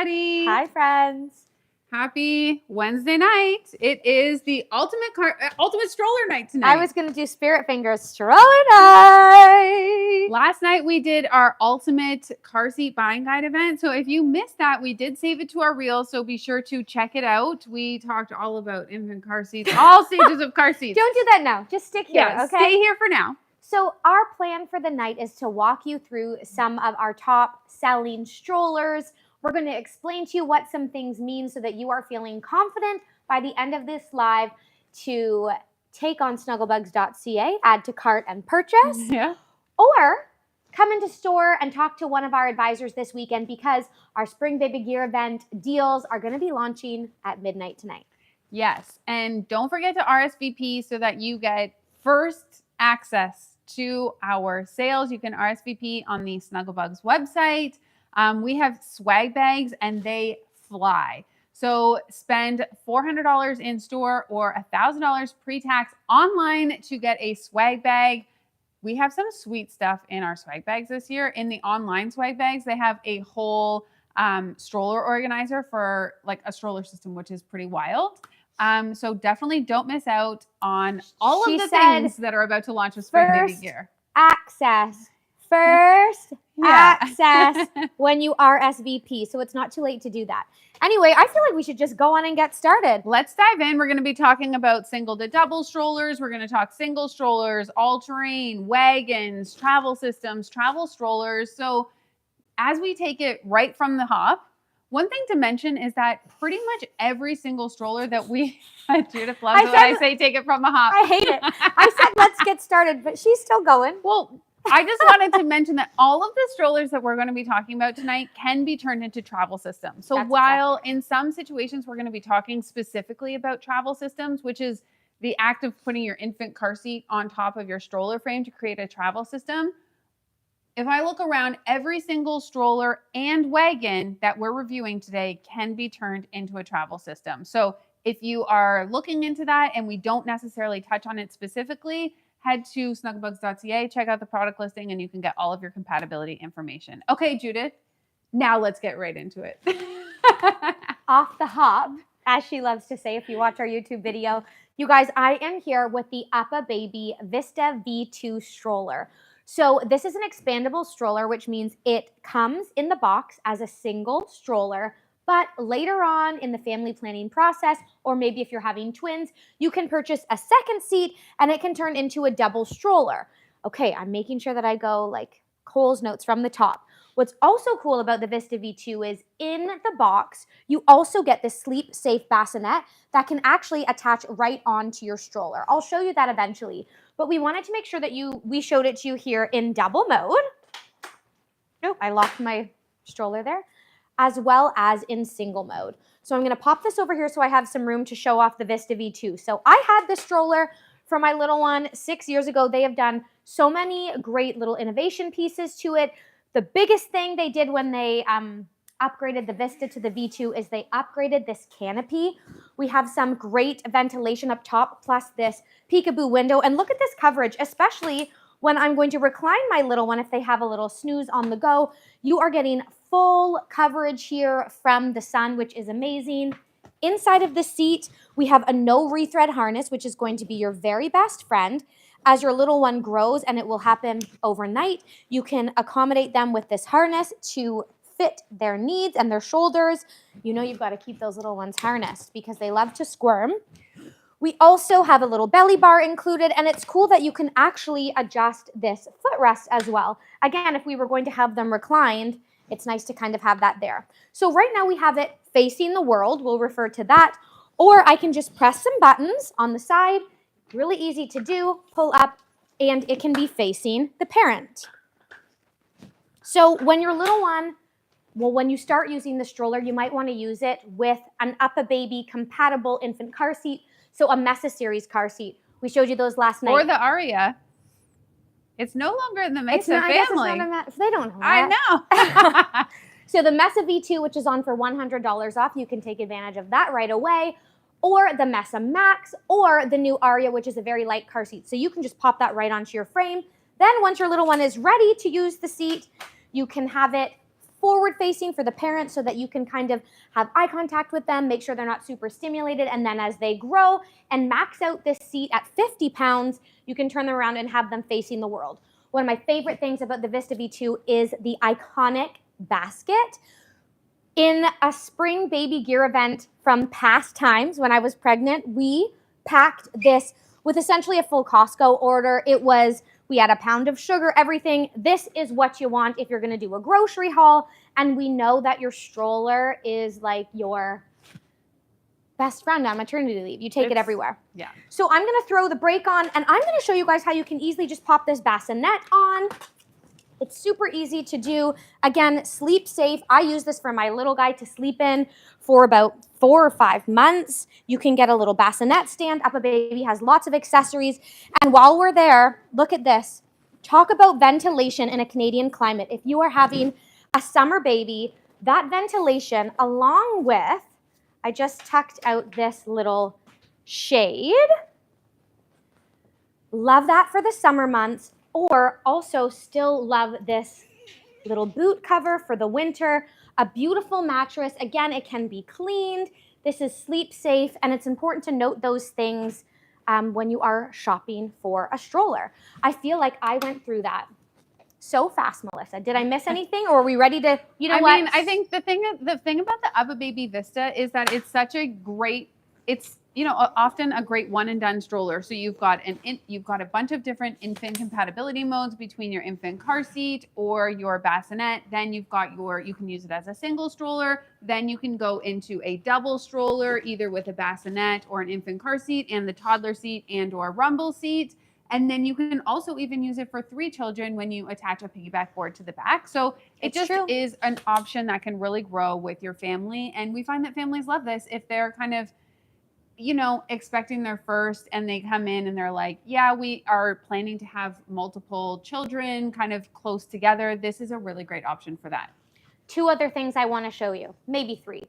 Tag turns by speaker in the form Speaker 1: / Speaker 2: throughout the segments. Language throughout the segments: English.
Speaker 1: everybody.
Speaker 2: Hi, friends.
Speaker 1: Happy Wednesday night. It is the ultimate stroller night tonight.
Speaker 2: I was going to do Spirit Fingers stroller night.
Speaker 1: Last night we did our ultimate car seat buying guide event. So if you missed that, we did save it to our reel. So be sure to check it out. We talked all about infant car seats, all stages of car seats.
Speaker 2: Don't do that now. Just stick here,
Speaker 1: Yeah,
Speaker 2: okay?
Speaker 1: Stay here for now.
Speaker 2: So our plan for the night is to walk you through some of our top selling strollers. We're going to explain to you what some things mean so that you are feeling confident by the end of this live to take on snugglebugz.ca, add to cart and purchase.
Speaker 1: Yeah.
Speaker 2: Or come into store and talk to one of our advisors this weekend because our Spring Baby Gear event deals are going to be launching at midnight tonight.
Speaker 1: Yes. And don't forget to RSVP so that you get first access to our sales. You can RSVP on the Snuggle Bugz website. We have swag bags and they fly. So spend $400 in store or $1,000 pre-tax online to get a swag bag. We have some sweet stuff in our swag bags this year. In the online swag bags, they have a whole stroller organizer for like a stroller system, which is pretty wild. So definitely don't miss out on all of the things that are about to launch with Spring Baby Gear.
Speaker 2: Access when you RSVP. So it's not too late to do that. Anyway, I feel like we should just go on and get started.
Speaker 1: Let's dive in. We're going to be talking about single to double strollers. We're going to talk single strollers, all-terrain, wagons, travel systems, travel strollers. So as we take it right from the hop, one thing to mention is that pretty much every single stroller that we, Judith loves it when I say take it from the hop.
Speaker 2: I hate it. I said, let's get started, but she's still going.
Speaker 1: Well, I just wanted to mention that all of the strollers that we're going to be talking about tonight can be turned into travel systems. So while in some situations we're going to be talking specifically about travel systems, which is the act of putting your infant car seat on top of your stroller frame to create a travel system, if I look around, every single stroller and wagon that we're reviewing today can be turned into a travel system. So if you are looking into that and we don't necessarily touch on it specifically, head to snugglebugz.ca, check out the product listing, and you can get all of your compatibility information. Okay, Judith, now let's get right into it.
Speaker 2: Off the hop, as she loves to say if you watch our YouTube video. You guys, I am here with the Uppababy Vista V2 stroller. So this is an expandable stroller, which means it comes in the box as a single stroller, but later on in the family planning process, or maybe if you're having twins, you can purchase a second seat and it can turn into a double stroller. Okay, I'm making sure that I go like Cole's notes from the top. What's also cool about the Vista V2 is in the box, you also get this sleep safe bassinet that can actually attach right onto your stroller. I'll show you that eventually, but we wanted to make sure that we showed it to you here in double mode. Oh, I locked my stroller there, as well as in single mode. So I'm going to pop this over here so I have some room to show off the Vista V2. So I had this stroller for my little one 6 years ago. They have done so many great little innovation pieces to it. The biggest thing they did when they upgraded the Vista to the V2 is they upgraded this canopy. We have some great ventilation up top, plus this peekaboo window. And look at this coverage, especially when I'm going to recline my little one if they have a little snooze on the go. You are getting full coverage here from the sun, which is amazing. Inside of the seat, we have a no rethread harness, which is going to be your very best friend. As your little one grows, and it will happen overnight, you can accommodate them with this harness to fit their needs and their shoulders. You know you've got to keep those little ones harnessed because they love to squirm. We also have a little belly bar included, and it's cool that you can actually adjust this footrest as well. Again, if we were going to have them reclined, it's nice to kind of have that there. So right now we have it facing the world. We'll refer to that. Or I can just press some buttons on the side. Really easy to do, pull up, and it can be facing the parent. So when your little one, when you start using the stroller, you might want to use it with an Uppababy compatible infant car seat, so a Mesa series car seat. We showed you those last night.
Speaker 1: Or the Aria. It's no longer in the Mesa family.
Speaker 2: They don't know
Speaker 1: that.
Speaker 2: I know. So the Mesa V2, which is on for $100 off, you can take advantage of that right away. Or the Mesa Max, or the new Aria, which is a very light car seat. So you can just pop that right onto your frame. Then once your little one is ready to use the seat, you can have it forward facing for the parents so that you can kind of have eye contact with them, make sure they're not super stimulated. And then as they grow and max out this seat at 50 pounds, you can turn them around and have them facing the world. One of my favorite things about the Vista V2 is the iconic basket. In a spring baby gear event from past times when I was pregnant, we packed this with essentially a full Costco order. We had a pound of sugar, everything. This is what you want if you're gonna do a grocery haul. And we know that your stroller is like your best friend on maternity leave. You take it everywhere.
Speaker 1: Yeah.
Speaker 2: So I'm gonna throw the brake on and I'm gonna show you guys how you can easily just pop this bassinet on. It's super easy to do. Again, sleep safe. I use this for my little guy to sleep in for about 4 or 5 months. You can get a little bassinet stand. Uppababy has lots of accessories. And while we're there, look at this. Talk about ventilation in a Canadian climate. If you are having a summer baby, that ventilation along with, I just tucked out this little shade. Love that for the summer months. Or also still love this little boot cover for the winter. A beautiful mattress. Again, it can be cleaned. This is sleep safe, and it's important to note those things when you are shopping for a stroller. I feel like I went through that so fast, Melissa. Did I miss anything, or are we ready to,
Speaker 1: I mean, I think the thing about the Uppababy Vista is that it's such a great, it's, you know, often a great one and done stroller. So you've got a bunch of different infant compatibility modes between your infant car seat or your bassinet. Then you've got you can use it as a single stroller. Then you can go into a double stroller, either with a bassinet or an infant car seat and the toddler seat and or rumble seat. And then you can also even use it for 3 children when you attach a piggyback board to the back. So it just is an option that can really grow with your family. And we find that families love this if they're kind of, you know, expecting their first and they come in and they're like, yeah, we are planning to have multiple children kind of close together. This is a really great option for that.
Speaker 2: 2 other things I want to show you, maybe 3.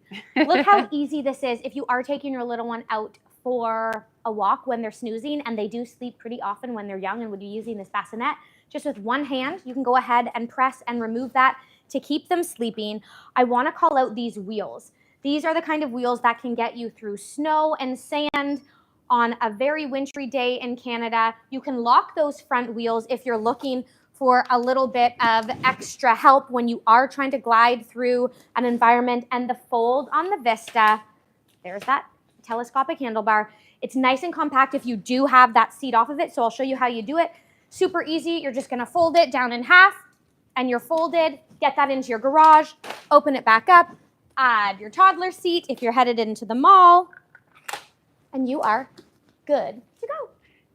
Speaker 2: Look how easy this is if you are taking your little one out for a walk when they're snoozing, and they do sleep pretty often when they're young and would be using this bassinet. Just with one hand, you can go ahead and press and remove that to keep them sleeping. I want to call out these wheels. These are the kind of wheels that can get you through snow and sand on a very wintry day in Canada. You can lock those front wheels if you're looking for a little bit of extra help when you are trying to glide through an environment. And the fold on the Vista, there's that telescopic handlebar. It's nice and compact if you do have that seat off of it. So I'll show you how you do it. Super easy. You're just going to fold it down in half and you're folded. Get that into your garage. Open it back up. Add your toddler seat if you're headed into the mall. And you are good to go.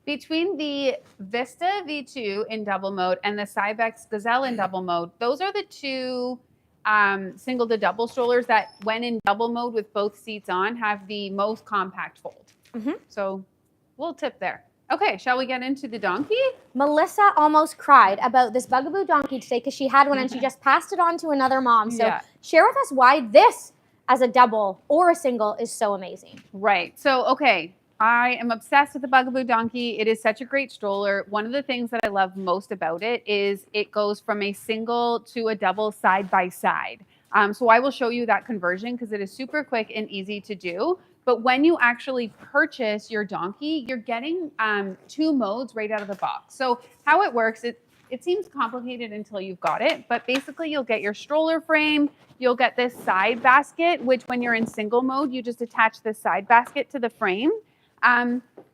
Speaker 1: Between the Vista V2 in double mode and the Cybex Gazelle in double mode, those are the 2 single to double strollers that, when in double mode with both seats on, have the most compact fold. So, little tip there. Okay, shall we get into the donkey?
Speaker 2: Melissa almost cried about this Bugaboo Donkey today because she had one and she just passed it on to another mom. So share with us why this as a double or a single is so amazing.
Speaker 1: Right. So, okay, I am obsessed with the Bugaboo Donkey. It is such a great stroller. One of the things that I love most about it is it goes from a single to a double side by side. So I will show you that conversion because it is super quick and easy to do. But when you actually purchase your donkey, you're getting 2 modes right out of the box. So how it works, it seems complicated until you've got it, but basically you'll get your stroller frame, you'll get this side basket, which when you're in single mode, you just attach this side basket to the frame.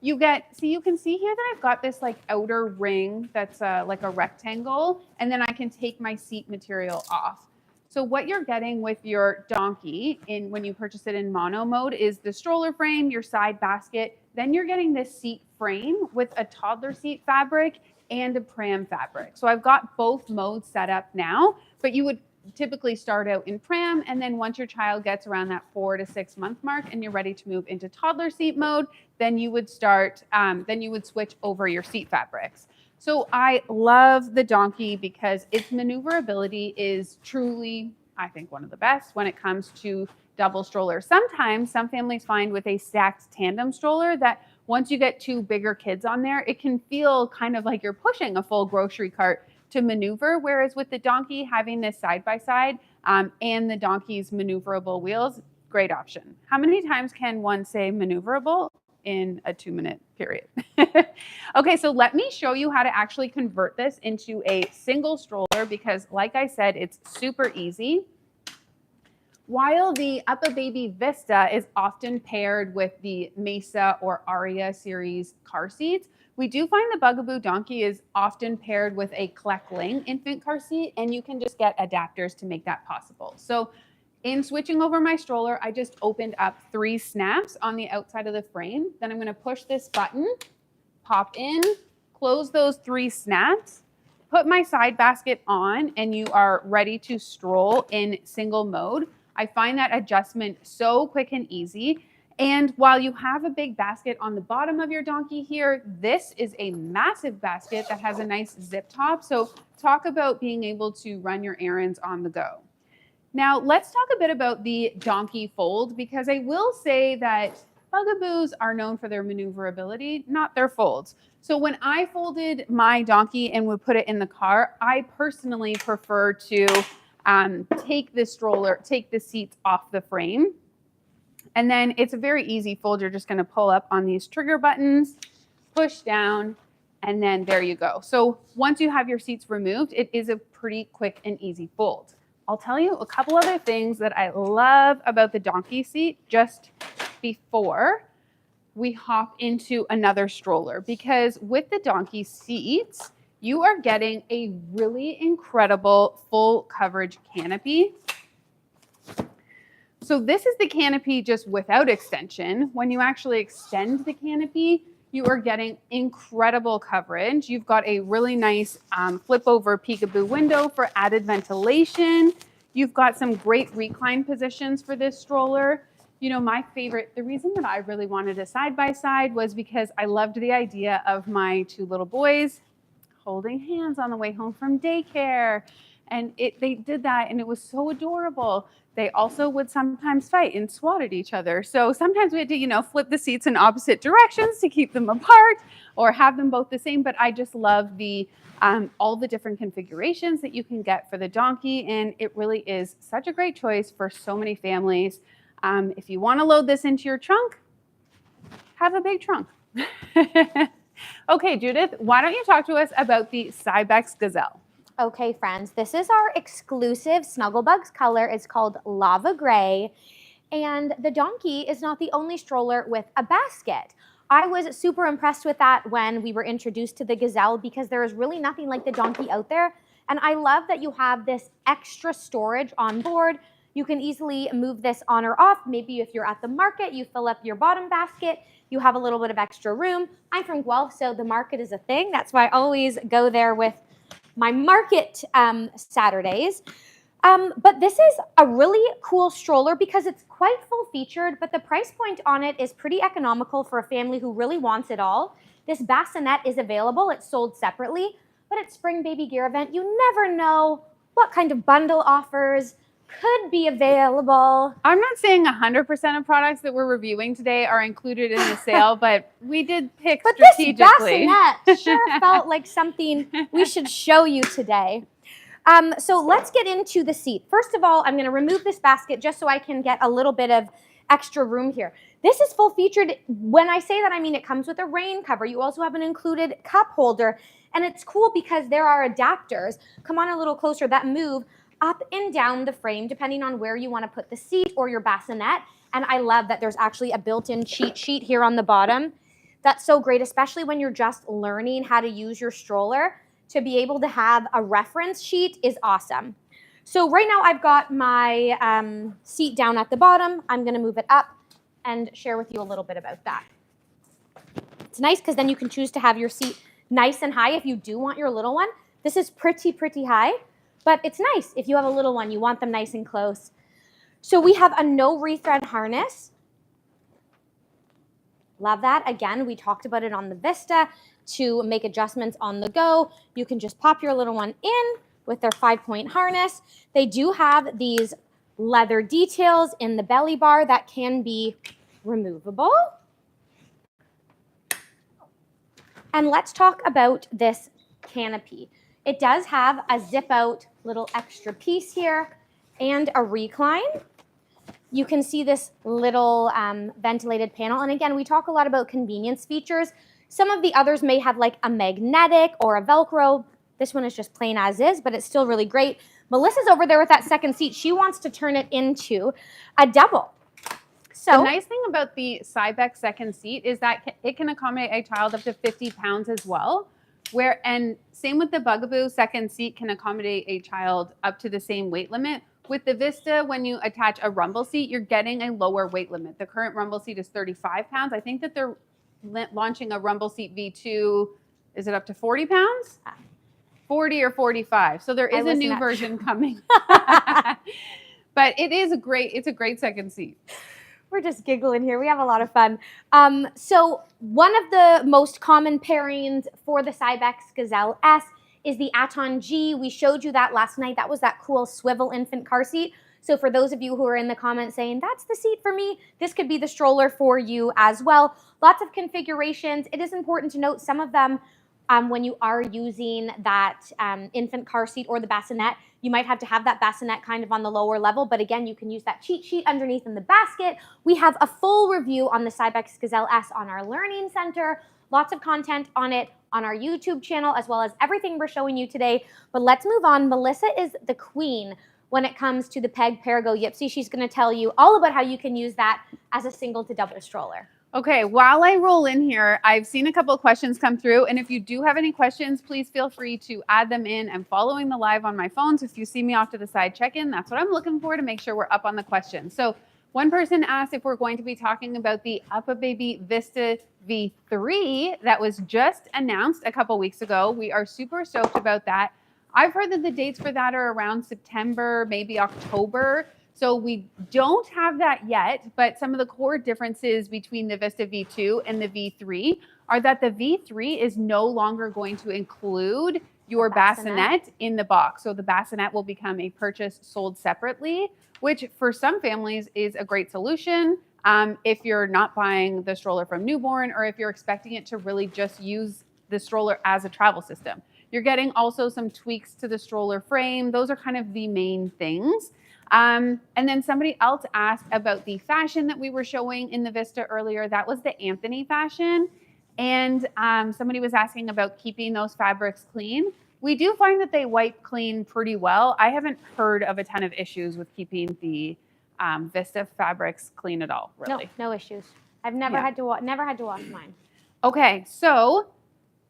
Speaker 1: You can see here that I've got this like outer ring that's like a rectangle, and then I can take my seat material off. So what you're getting with your donkey when you purchase it in mono mode is the stroller frame, your side basket. Then you're getting this seat frame with a toddler seat fabric and a pram fabric. So I've got both modes set up now, but you would typically start out in pram, and then once your child gets around that 4 to 6 month mark and you're ready to move into toddler seat mode, then you would switch over your seat fabrics. So I love the donkey because its maneuverability is truly, I think, one of the best when it comes to double strollers. Sometimes some families find with a stacked tandem stroller that once you get 2 bigger kids on there, it can feel kind of like you're pushing a full grocery cart to maneuver. Whereas with the donkey having this side by side, and the donkey's maneuverable wheels, great option. How many times can one say maneuverable in a 2-minute period? Okay, so let me show you how to actually convert this into a single stroller because like I said, it's super easy. While the Uppababy Vista is often paired with the Mesa or Aria series car seats, we do find the Bugaboo Donkey is often paired with a Kleckling infant car seat, and you can just get adapters to make that possible. So in switching over my stroller, I just opened up 3 snaps on the outside of the frame. Then I'm going to push this button, pop in, close those 3 snaps, put my side basket on, and you are ready to stroll in single mode. I find that adjustment so quick and easy. And while you have a big basket on the bottom of your donkey here, this is a massive basket that has a nice zip top. So talk about being able to run your errands on the go. Now let's talk a bit about the donkey fold, because I will say that Bugaboos are known for their maneuverability, not their folds. So when I folded my donkey and would put it in the car, I personally prefer to take the seats off the frame. And then it's a very easy fold. You're just going to pull up on these trigger buttons, push down, and then there you go. So once you have your seats removed, it is a pretty quick and easy fold. I'll tell you a couple other things that I love about the donkey seat just before we hop into another stroller, because with the donkey seats, you are getting a really incredible full coverage canopy. So this is the canopy just without extension. When you actually extend the canopy, you are getting incredible coverage. You've got a really nice flip over peekaboo window for added ventilation. You've got some great recline positions for this stroller. You know, my favorite, the reason that I really wanted a side-by-side was because I loved the idea of my 2 little boys holding hands on the way home from daycare. And they did that and it was so adorable. They also would sometimes fight and swat at each other. So sometimes we had to, you know, flip the seats in opposite directions to keep them apart or have them both the same. But I just love the all the different configurations that you can get for the donkey. And it really is such a great choice for so many families. If you want to load this into your trunk, have a big trunk. Okay, Judith, why don't you talk to us about the Cybex Gazelle?
Speaker 2: Okay, friends, this is our exclusive Snuggle Bugz color. It's called Lava Gray. And the donkey is not the only stroller with a basket. I was super impressed with that when we were introduced to the Gazelle because there is really nothing like the donkey out there. And I love that you have this extra storage on board. You can easily move this on or off. Maybe if you're at the market, you fill up your bottom basket, you have a little bit of extra room. I'm from Guelph, so the market is a thing. That's why I always go there with my market Saturdays. But this is a really cool stroller because it's quite full featured, but the price point on it is pretty economical for a family who really wants it all. This bassinet is available. It's sold separately, but at Spring Baby Gear event, you never know what kind of bundle offers could be available.
Speaker 1: I'm not saying 100% of products that we're reviewing today are included in the sale, but we did pick strategically.
Speaker 2: But this bassinet sure felt like something we should show you today. So let's get into the seat. First of all, I'm going to remove this basket just so I can get a little bit of extra room here. This is full featured. When I say that, I mean it comes with a rain cover. You also have an included cup holder, and it's cool because there are adapters. Come on a little closer that move up and down the frame depending on where you want to put the seat or your bassinet. And I love that there's actually a built-in cheat sheet here on the bottom. That's so great, especially when you're just learning how to use your stroller. To be able to have a reference sheet is awesome. So right now I've got my seat down at the bottom. I'm going to move it up and share with you a little bit about that. It's nice because then you can choose to have your seat nice and high if you do want your little one. This is pretty high. But it's nice if you have a little one, you want them nice and close. So we have a no rethread harness. Love that. Again, we talked about it on the Vista to make adjustments on the go. You can just pop your little one in with their 5-point harness. They do have these leather details in the belly bar that can be removable. And let's talk about this canopy. It does have a zip out little extra piece here and a recline. You can see this little ventilated panel. And again, we talk a lot about convenience features. Some of the others may have like a magnetic or a Velcro. This one is just plain as is, but it's still really great. Melissa's over there with that second seat. She wants to turn it into a double. So
Speaker 1: the nice thing about the Cybex second seat is that it can accommodate a child up to 50 pounds as well. And same with the Bugaboo, second seat can accommodate a child up to the same weight limit. With the Vista, when you attach a rumble seat, you're getting a lower weight limit. The current rumble seat is 35 pounds. I think that they're launching a rumble seat V2. Is it up to 40 pounds? 40 or 45. So there is a new version coming. But it's a great second seat.
Speaker 2: We're just giggling here. We have a lot of fun. So one of the most common pairings for the Cybex Gazelle S is the Aton G. We showed you that last night. That was that cool swivel infant car seat. So for those of you who are in the comments saying, that's the seat for me, this could be the stroller for you as well. Lots of configurations. It is important to note some of them, when you are using that infant car seat or the bassinet, you might have to have that bassinet kind of on the lower level. But again, you can use that cheat sheet underneath in the basket. We have a full review on the Cybex Gazelle S on our Learning Center. Lots of content on it on our YouTube channel, as well as everything we're showing you today. But let's move on. Melissa is the queen when it comes to the Perego Ypsi. She's going to tell you all about how you can use that as a single to double stroller.
Speaker 1: Okay, while I roll in here, I've seen a couple of questions come through, and if you do have any questions, please feel free to add them in. I'm following the live on my phone, so if you see me off to the side, check in. That's what I'm looking for to make sure we're up on the questions. So one person asked if we're going to be talking about the Uppababy Vista V3 that was just announced a couple weeks ago. We are super stoked about that. I've heard that the dates for that are around September, maybe October. So we don't have that yet, but some of the core differences between the Vista V2 and the V3 are that the V3 is no longer going to include your bassinet in the box. So the bassinet will become a purchase sold separately, which for some families is a great solution. If you're not buying the stroller from newborn, or if you're expecting it to really just use the stroller as a travel system. You're getting also some tweaks to the stroller frame. Those are kind of the main things. And then somebody else asked about the fashion that we were showing in the Vista earlier. That was the Anthony fashion. And somebody was asking about keeping those fabrics clean. We do find that they wipe clean pretty well. I haven't heard of a ton of issues with keeping the Vista fabrics clean at all, really.
Speaker 2: No issues. I've never had to wash mine.
Speaker 1: Okay, so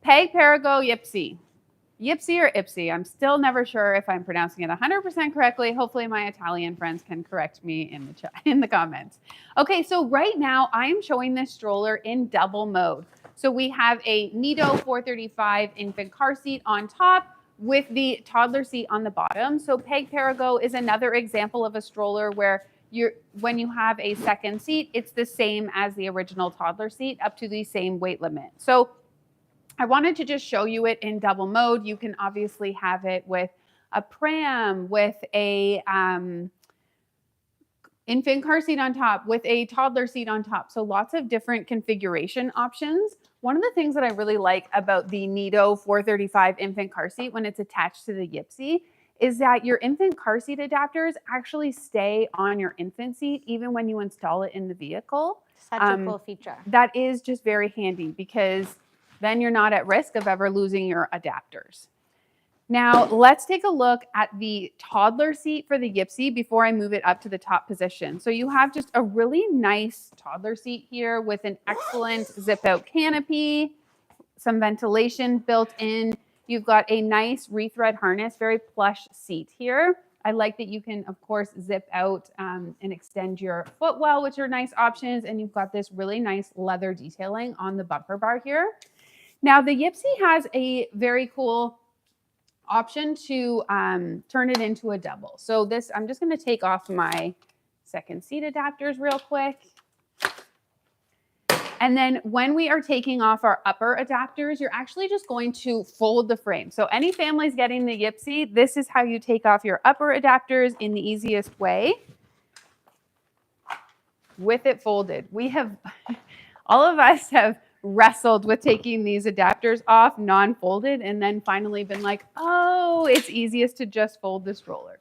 Speaker 1: Perego Ypsi. Ypsi or Ipsi? I'm still never sure if I'm pronouncing it 100% correctly. Hopefully my Italian friends can correct me in the comments. Okay, so right now I am showing this stroller in double mode. So we have a Nido 435 infant car seat on top with the toddler seat on the bottom. So Perego is another example of a stroller where when you have a second seat, it's the same as the original toddler seat up to the same weight limit. So I wanted to just show you it in double mode. You can obviously have it with a pram, with a infant car seat on top, with a toddler seat on top. So lots of different configuration options. One of the things that I really like about the Nido 435 infant car seat when it's attached to the Ypsi is that your infant car seat adapters actually stay on your infant seat even when you install it in the vehicle.
Speaker 2: Such a cool feature.
Speaker 1: That is just very handy because then you're not at risk of ever losing your adapters. Now, let's take a look at the toddler seat for the Ypsi before I move it up to the top position. So you have just a really nice toddler seat here with an excellent zip-out canopy, some ventilation built in. You've got a nice rethread harness, very plush seat here. I like that you can, of course, zip out and extend your footwell, which are nice options. And you've got this really nice leather detailing on the bumper bar here. Now, the Ypsi has a very cool option to turn it into a double. So this, I'm just going to take off my second seat adapters real quick. And then when we are taking off our upper adapters, you're actually just going to fold the frame. So any families getting the Ypsi, this is how you take off your upper adapters in the easiest way with it folded. We have, all of us have wrestled with taking these adapters off non-folded and then finally been like, oh, it's easiest to just fold the stroller.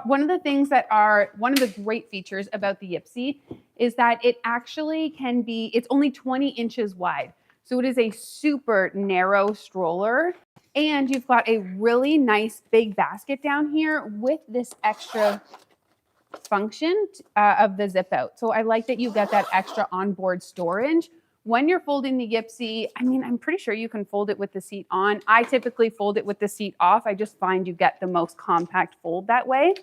Speaker 1: one of the things that are one of the great features about the Ypsi is that it actually can be, it's only 20 inches wide. So it is a super narrow stroller. And you've got a really nice big basket down here with this extra function of the zip out. So I like that you get that extra onboard storage. When you're folding the Ypsi, I mean, I'm pretty sure you can fold it with the seat on. I typically fold it with the seat off. I just find you get the most compact fold that way.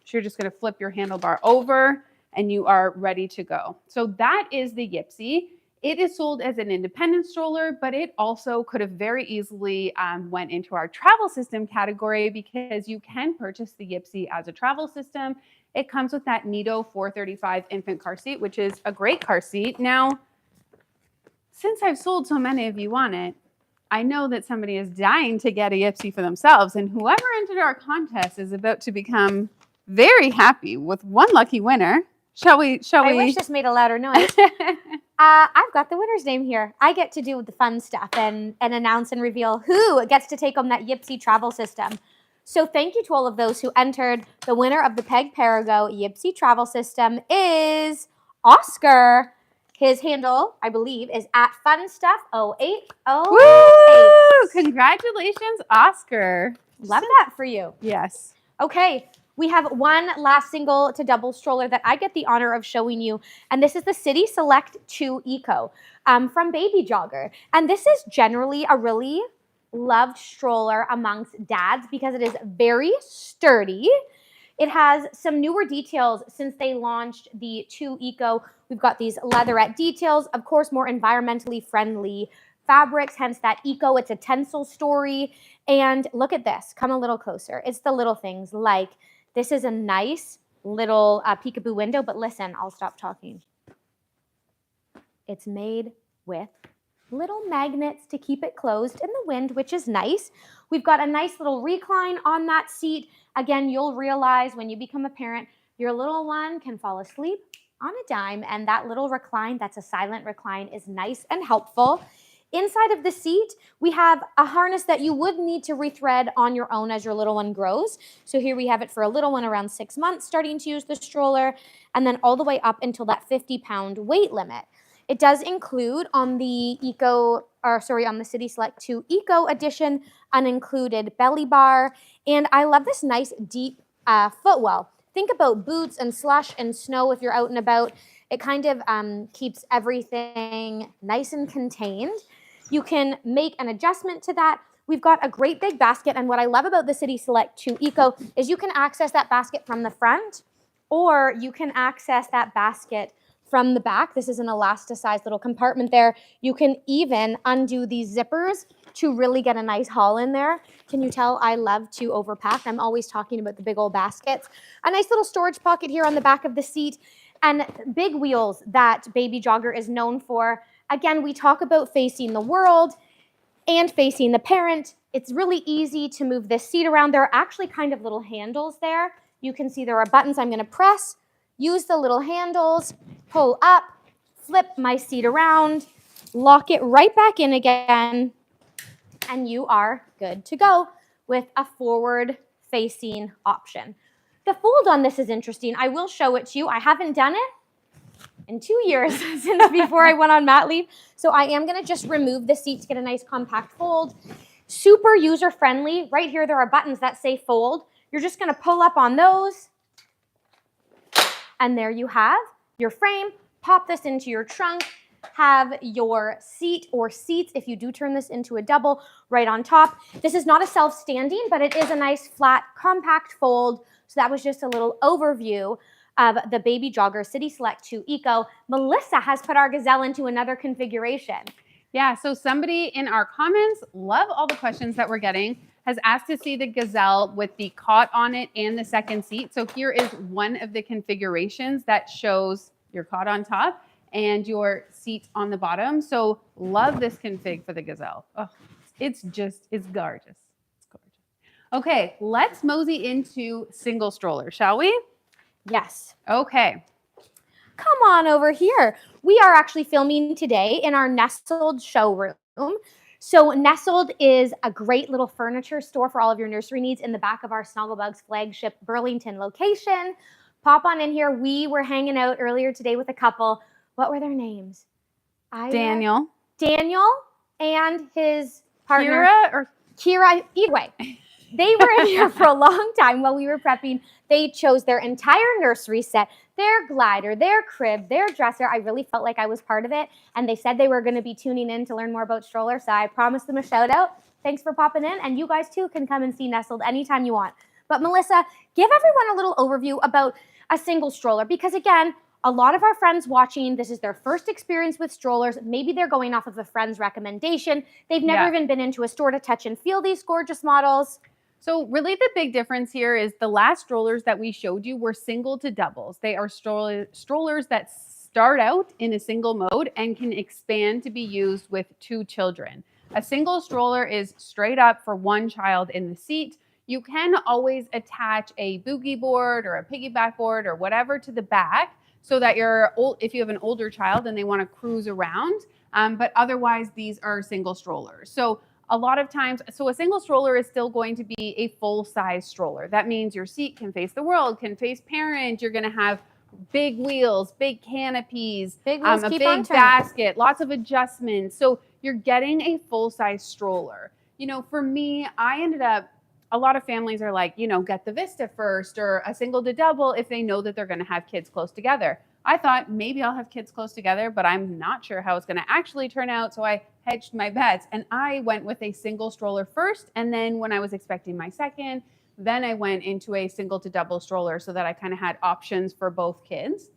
Speaker 1: So you're just gonna flip your handlebar over and you are ready to go. So that is the Ypsi. It is sold as an independent stroller, but it also could have very easily went into our travel system category because you can purchase the Ypsi as a travel system. It comes with that Nido 435 infant car seat, which is a great car seat. Now, since I've sold so many of you on it, I know that somebody is dying to get a Ypsi for themselves, and whoever entered our contest is about to become very happy with one lucky winner. Shall we?
Speaker 2: I wish this made a louder noise. I've got the winner's name here. I get to do the fun stuff and announce and reveal who gets to take home that Ypsi travel system. So thank you to all of those who entered. The winner of the Peg Perego Ypsi travel system is Oscar. His handle, I believe, is at funstuff0808.
Speaker 1: Woo! Congratulations, Oscar.
Speaker 2: Love that for you.
Speaker 1: Yes.
Speaker 2: Okay, we have one last single to double stroller that I get the honor of showing you, and this is the City Select 2 Eco from Baby Jogger. And this is generally a really loved stroller amongst dads because it is very sturdy. It has some newer details since they launched the 2 Eco. We've got these leatherette details, of course, more environmentally friendly fabrics, hence that Eco. It's a tencel story. And look at this. Come a little closer. It's the little things like this is a nice little peekaboo window, but listen, I'll stop talking. It's made with little magnets to keep it closed in the wind, which is nice. We've got a nice little recline on that seat. Again, you'll realize when you become a parent, your little one can fall asleep on a dime, and that little recline, that's a silent recline, is nice and helpful. Inside of the seat, we have a harness that you would need to rethread on your own as your little one grows. So here we have it for a little one around 6 months starting to use the stroller, and then all the way up until that 50-pound weight limit. It does include on the on the City Select 2 Eco Edition, an included belly bar. And I love this nice deep footwell. Think about boots and slush and snow if you're out and about. It kind of keeps everything nice and contained. You can make an adjustment to that. We've got a great big basket. And what I love about the City Select 2 Eco is you can access that basket from the front, or you can access that basket from the back. This is an elasticized little compartment there. You can even undo these zippers to really get a nice haul in there. Can you tell I love to overpack? I'm always talking about the big old baskets. A nice little storage pocket here on the back of the seat, and big wheels that Baby Jogger is known for. Again, we talk about facing the world and facing the parent. It's really easy to move this seat around. There are actually kind of little handles there. You can see there are buttons I'm going to press. Use the little handles, pull up, flip my seat around, lock it right back in again, and you are good to go with a forward-facing option. The fold on this is interesting. I will show it to you. I haven't done it in 2 years since before I went on mat leave, so I am going to just remove the seat to get a nice compact fold. Super user-friendly. Right here, there are buttons that say fold. You're just going to pull up on those. And there you have your frame. Pop this into your trunk. Have your seat or seats, if you do turn this into a double, right on top. This is not a self-standing, but it is a nice flat compact fold. So that was just a little overview of the Baby Jogger City Select 2 Eco. Melissa has put our Gazelle into another configuration.
Speaker 1: Yeah, so somebody in our comments, love all the questions that we're getting, has asked to see the Gazelle with the cot on it and the second seat. So here is one of the configurations that shows your cot on top and your seat on the bottom. So love this config for the Gazelle. Oh, it's gorgeous. It's gorgeous. Okay, let's mosey into single stroller, shall we?
Speaker 2: Yes.
Speaker 1: Okay.
Speaker 2: Come on over here. We are actually filming today in our nestled showroom. So Nestled is a great little furniture store for all of your nursery needs in the back of our Snuggle Bugz flagship Burlington location. Pop on in here. We were hanging out earlier today with a couple. What were their names?
Speaker 1: Daniel
Speaker 2: and his partner.
Speaker 1: Kira.
Speaker 2: Either way. They were in here for a long time while we were prepping. They chose their entire nursery set, their glider, their crib, their dresser. I really felt like I was part of it. And they said they were going to be tuning in to learn more about Stroller. So I promised them a shout out. Thanks for popping in. And you guys too can come and see Nestled anytime you want. But Melissa, give everyone a little overview about a single stroller. Because again, a lot of our friends watching, this is their first experience with strollers. Maybe they're going off of a friend's recommendation. They've never even been into a store to touch and feel these gorgeous models.
Speaker 1: So really the big difference here is the last strollers that we showed you were single to doubles. They are strollers that start out in a single mode and can expand to be used with 2 children. A single stroller is straight up for 1 child in the seat. You can always attach a boogie board or a piggyback board or whatever to the back so that if you have an older child and they want to cruise around, but otherwise these are single strollers. So a lot of times, a single stroller is still going to be a full-size stroller. That means your seat can face the world, can face parent. You're going to have big wheels, big canopies, a big basket, lots of adjustments. So you're getting a full-size stroller. You know, for me, a lot of families are like, get the Vista first or a single to double if they know that they're going to have kids close together. I thought maybe I'll have kids close together, but I'm not sure how it's going to actually turn out. So I hedged my bets and I went with a single stroller first. And then when I was expecting my second, then I went into a single to double stroller so that I kind of had options for both kids.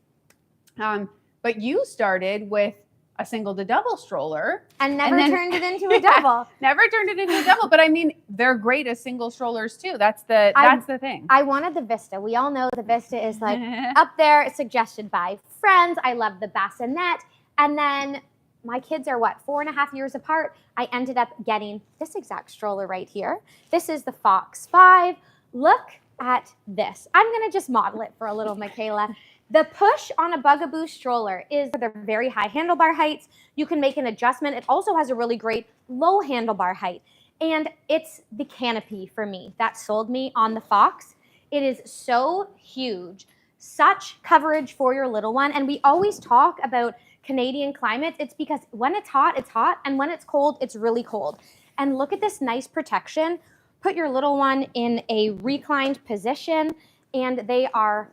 Speaker 1: But you started with a single to double stroller.
Speaker 2: And never turned it into a double.
Speaker 1: Never turned it into a double. But I mean, they're great as single strollers too. That's the thing.
Speaker 2: I wanted the Vista. We all know the Vista is like up there. It's suggested by friends. I love the bassinet. And then my kids are 4.5 years apart. I ended up getting this exact stroller right here. This is the Fox 5. Look at this. I'm going to just model it for a little Michaela. The push on a Bugaboo stroller is the very high handlebar heights. You can make an adjustment. It also has a really great low handlebar height. And it's the canopy for me that sold me on the Fox. It is so huge, such coverage for your little one. And we always talk about Canadian climates. It's because when it's hot, and when it's cold, it's really cold. And look at this nice protection. Put your little one in a reclined position, and they are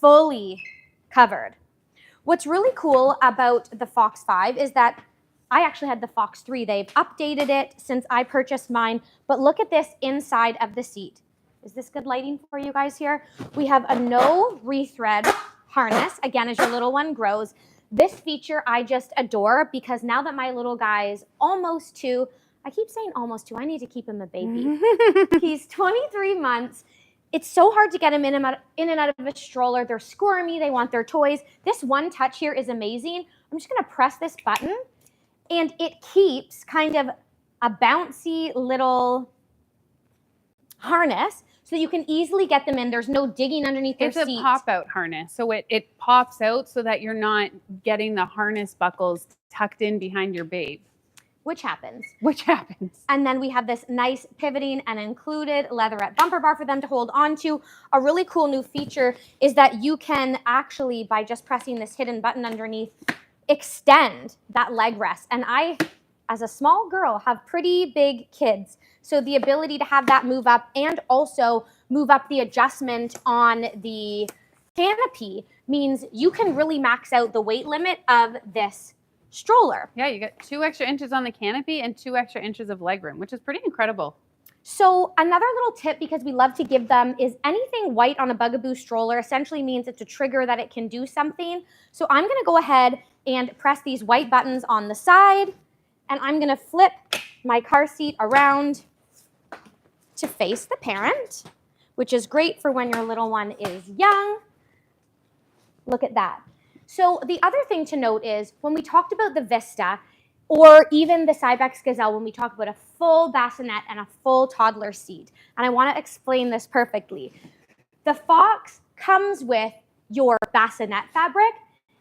Speaker 2: fully covered. What's really cool about the Fox 5 is that I actually had the Fox 3. They've updated it since I purchased mine, but look at this inside of the seat. Is this good lighting for you guys here? We have a no rethread harness, again, as your little one grows. This feature I just adore because now that my little guy is almost 2, I keep saying almost 2, I need to keep him a baby. He's 23 months. It's so hard to get them in and out of a stroller. They're squirmy. They want their toys. This one touch here is amazing. I'm just going to press this button, and it keeps kind of a bouncy little harness so that you can easily get them in. There's no digging underneath their seat.
Speaker 1: It's a pop-out harness, so it pops out so that you're not getting the harness buckles tucked in behind your babe.
Speaker 2: Which happens.
Speaker 1: And
Speaker 2: then we have this nice pivoting and included leatherette bumper bar for them to hold on to. A really cool new feature is that you can actually, by just pressing this hidden button underneath, extend that leg rest. And I, as a small girl, have pretty big kids. So the ability to have that move up and also move up the adjustment on the canopy means you can really max out the weight limit of this stroller.
Speaker 1: Yeah, you get 2 extra inches on the canopy and 2 extra inches of legroom, which is pretty incredible.
Speaker 2: So another little tip, because we love to give them, is anything white on a Bugaboo stroller essentially means it's a trigger that it can do something. So I'm going to go ahead and press these white buttons on the side, and I'm going to flip my car seat around to face the parent, which is great for when your little one is young. Look at that. So the other thing to note is when we talked about the Vista or even the Cybex Gazelle, when we talk about a full bassinet and a full toddler seat, and I want to explain this perfectly. The Fox comes with your bassinet fabric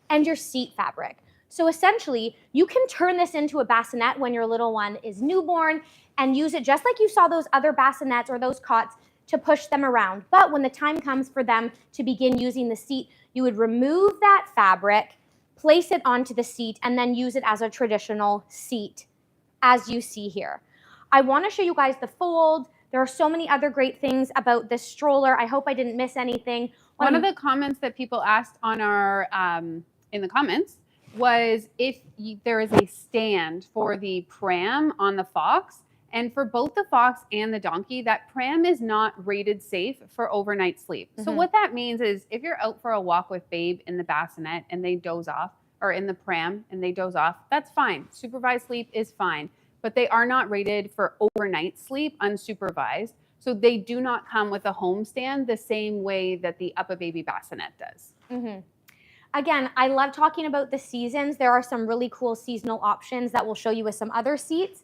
Speaker 2: and your seat fabric. So essentially, you can turn this into a bassinet when your little one is newborn and use it just like you saw those other bassinets or those cots to push them around. But when the time comes for them to begin using the seat, you would remove that fabric, place it onto the seat, and then use it as a traditional seat, as you see here. I want to show you guys the fold. There are so many other great things about this stroller. I hope I didn't miss anything.
Speaker 1: One of the comments that people asked on our in the comments was if there is a stand for the pram on the Fox. And for both the Fox and the Donkey, that pram is not rated safe for overnight sleep. So what that means is if you're out for a walk with babe in the bassinet and they doze off, or in the pram and they doze off, that's fine. Supervised sleep is fine. But they are not rated for overnight sleep unsupervised. So they do not come with a home stand the same way that the Uppababy bassinet does.
Speaker 2: Again, I love talking about the seasons. There are some really cool seasonal options that we'll show you with some other seats.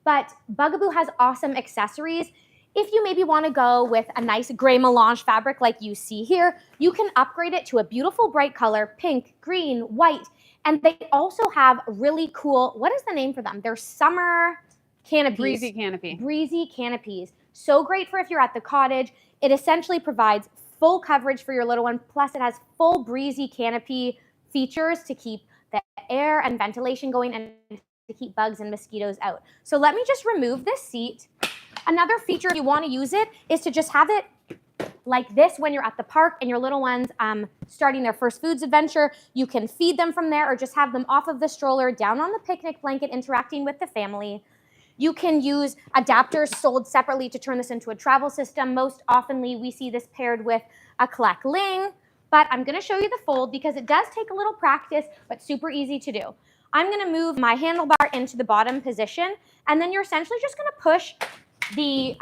Speaker 2: But Bugaboo has awesome accessories. If you maybe want to go with a nice gray melange fabric like you see here, you can upgrade it to a beautiful bright color, pink, green, white. And they also have really cool, what is the name for them? They're summer canopies.
Speaker 1: Breezy canopy.
Speaker 2: Breezy canopies. So great for if you're at the cottage. It essentially provides full coverage for your little one. Plus it has full breezy canopy features to keep the air and ventilation going and to keep bugs and mosquitoes out. So let me just remove this seat. Another feature if you want to use it is to just have it like this when you're at the park and your little one's starting their first foods adventure. You can feed them from there or just have them off of the stroller down on the picnic blanket interacting with the family. You can use adapters sold separately to turn this into a travel system. Most oftenly we see this paired with a Kleck Ling, but I'm going to show you the fold because it does take a little practice but super easy to do. I'm going to move my handlebar into the bottom position, and then you're essentially just going to push the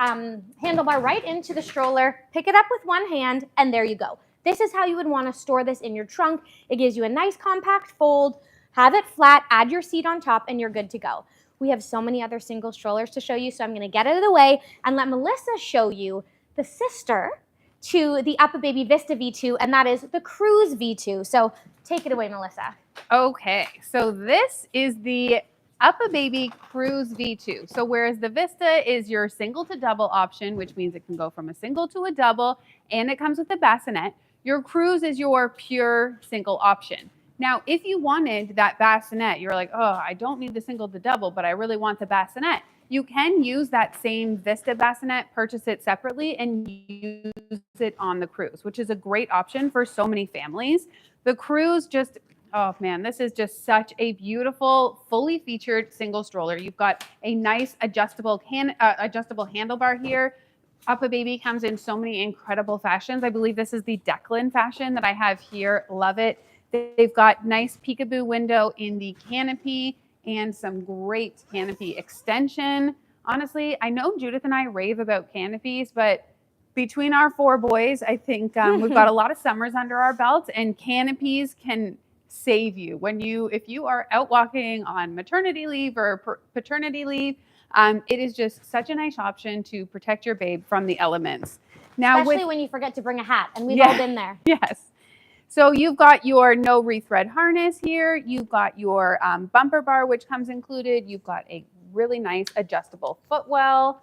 Speaker 2: handlebar right into the stroller, pick it up with one hand, and there you go. This is how you would want to store this in your trunk. It gives you a nice compact fold, have it flat, add your seat on top, and you're good to go. We have so many other single strollers to show you, so I'm going to get out of the way and let Melissa show you the sister to the Uppababy Vista V2, and that is the Cruz V2. So take it away, Melissa.
Speaker 1: Okay, so this is the Uppababy Cruz V2. So whereas the Vista is your single to double option, which means it can go from a single to a double, and it comes with a bassinet, your Cruz is your pure single option. Now, if you wanted that bassinet, you're like, oh, I don't need the single to double, but I really want the bassinet. You can use that same Vista bassinet, purchase it separately, and use it on the Cruz, which is a great option for so many families. The Cruz just, oh man, this is just such a beautiful, fully featured single stroller. You've got a nice adjustable handlebar here. Uppababy comes in so many incredible fashions. I believe this is the Declan fashion that I have here. Love it. They've got nice peekaboo window in the canopy and some great canopy extension. Honestly, I know Judith and I rave about canopies, but between our 4 boys, I think we've got a lot of summers under our belts, and canopies can save you if you are out walking on maternity leave or paternity leave. It is just such a nice option to protect your babe from the elements. Now,
Speaker 2: especially when you forget to bring a hat, and we've all been there.
Speaker 1: Yes. So you've got your no rethread harness here. You've got your bumper bar, which comes included. You've got a really nice adjustable footwell.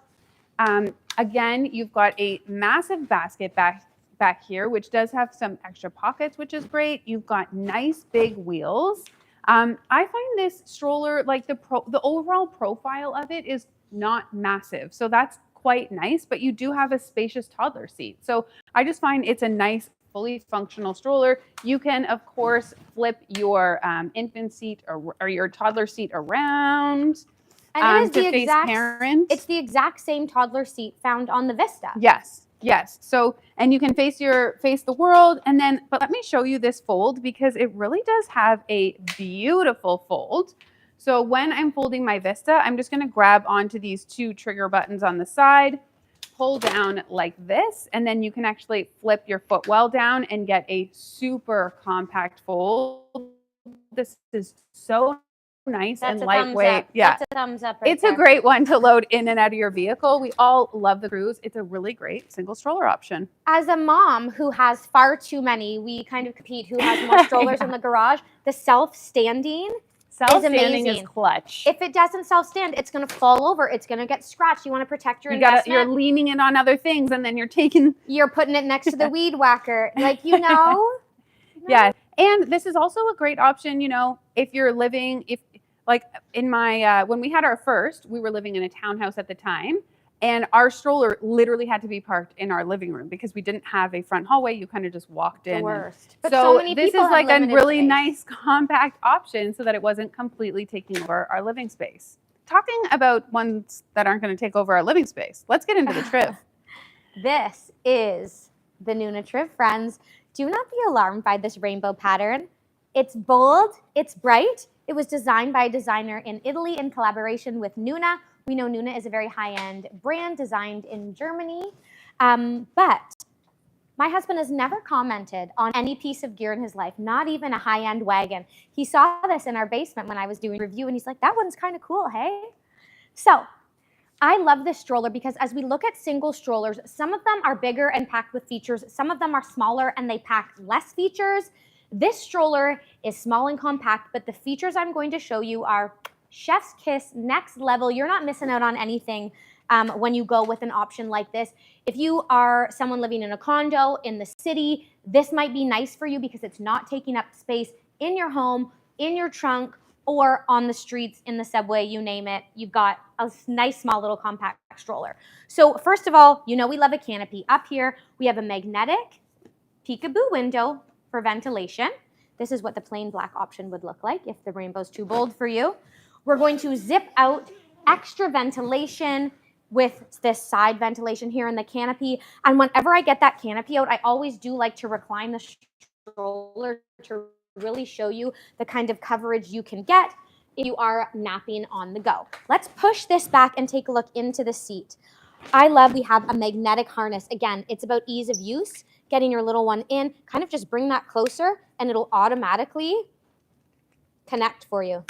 Speaker 1: Again, you've got a massive basket back here, which does have some extra pockets, which is great. You've got nice big wheels. I find this stroller, like the overall profile of it is not massive. So that's quite nice, but you do have a spacious toddler seat. So I just find it's a nice, fully functional stroller. You can, of course, flip your infant seat or your toddler seat around.
Speaker 2: And it is
Speaker 1: to face parents.
Speaker 2: It's the exact same toddler seat found on the Vista.
Speaker 1: Yes, yes. So, and you can face the world, and then, but let me show you this fold because it really does have a beautiful fold. So when I'm folding my Vista, I'm just going to grab onto these 2 trigger buttons on the side, pull down like this, and then you can actually flip your footwell down and get a super compact fold. This is so nice
Speaker 2: That's
Speaker 1: and
Speaker 2: a thumbs
Speaker 1: lightweight.
Speaker 2: up.
Speaker 1: Yeah.
Speaker 2: That's a thumbs up right
Speaker 1: It's
Speaker 2: there.
Speaker 1: a great one to load in and out of your vehicle. We all love the Cruz. It's a really great single stroller option.
Speaker 2: As a mom who has far too many, we kind of compete who has more strollers in the garage. The self-standing is amazing.
Speaker 1: Is clutch.
Speaker 2: If it doesn't self-stand, it's going to fall over. It's going to get scratched. You want to protect your investment.
Speaker 1: You're leaning in on other things, and then you're
Speaker 2: putting it next to the weed whacker. Like, you know?
Speaker 1: Yeah. And this is also a great option, you know, if you're living, like in my, when we had our first, we were living in a townhouse at the time, and our stroller literally had to be parked in our living room because we didn't have a front hallway. You kind of just walked in.
Speaker 2: The worst. But
Speaker 1: so
Speaker 2: many
Speaker 1: this
Speaker 2: people
Speaker 1: is like a really
Speaker 2: space.
Speaker 1: nice compact option so that it wasn't completely taking over our living space. Talking about ones that aren't going to take over our living space, let's get into the Triv.
Speaker 2: This is the Nuna Triv, friends. Do not be alarmed by this rainbow pattern. It's bold, it's bright. It was designed by a designer in Italy in collaboration with Nuna. We know Nuna is a very high-end brand designed in Germany. But my husband has never commented on any piece of gear in his life, not even a high-end wagon. He saw this in our basement when I was doing a review, and he's like, that one's kind of cool, hey? So I love this stroller because as we look at single strollers, some of them are bigger and packed with features. Some of them are smaller and they pack less features. This stroller is small and compact, but the features I'm going to show you are chef's kiss, next level. You're not missing out on anything when you go with an option like this. If you are someone living in a condo in the city, this might be nice for you because it's not taking up space in your home, in your trunk, or on the streets, in the subway, you name it. You've got a nice, small little compact stroller. So first of all, you know we love a canopy. Up here, we have a magnetic peekaboo window for ventilation. This is what the plain black option would look like if the rainbow's too bold for you. We're going to zip out extra ventilation with this side ventilation here in the canopy. And whenever I get that canopy out, I always do like to recline the stroller to really show you the kind of coverage you can get if you are napping on the go. Let's push this back and take a look into the seat. I love we have a magnetic harness. Again, it's about ease of use, getting your little one in, kind of just bring that closer and it'll automatically connect for you.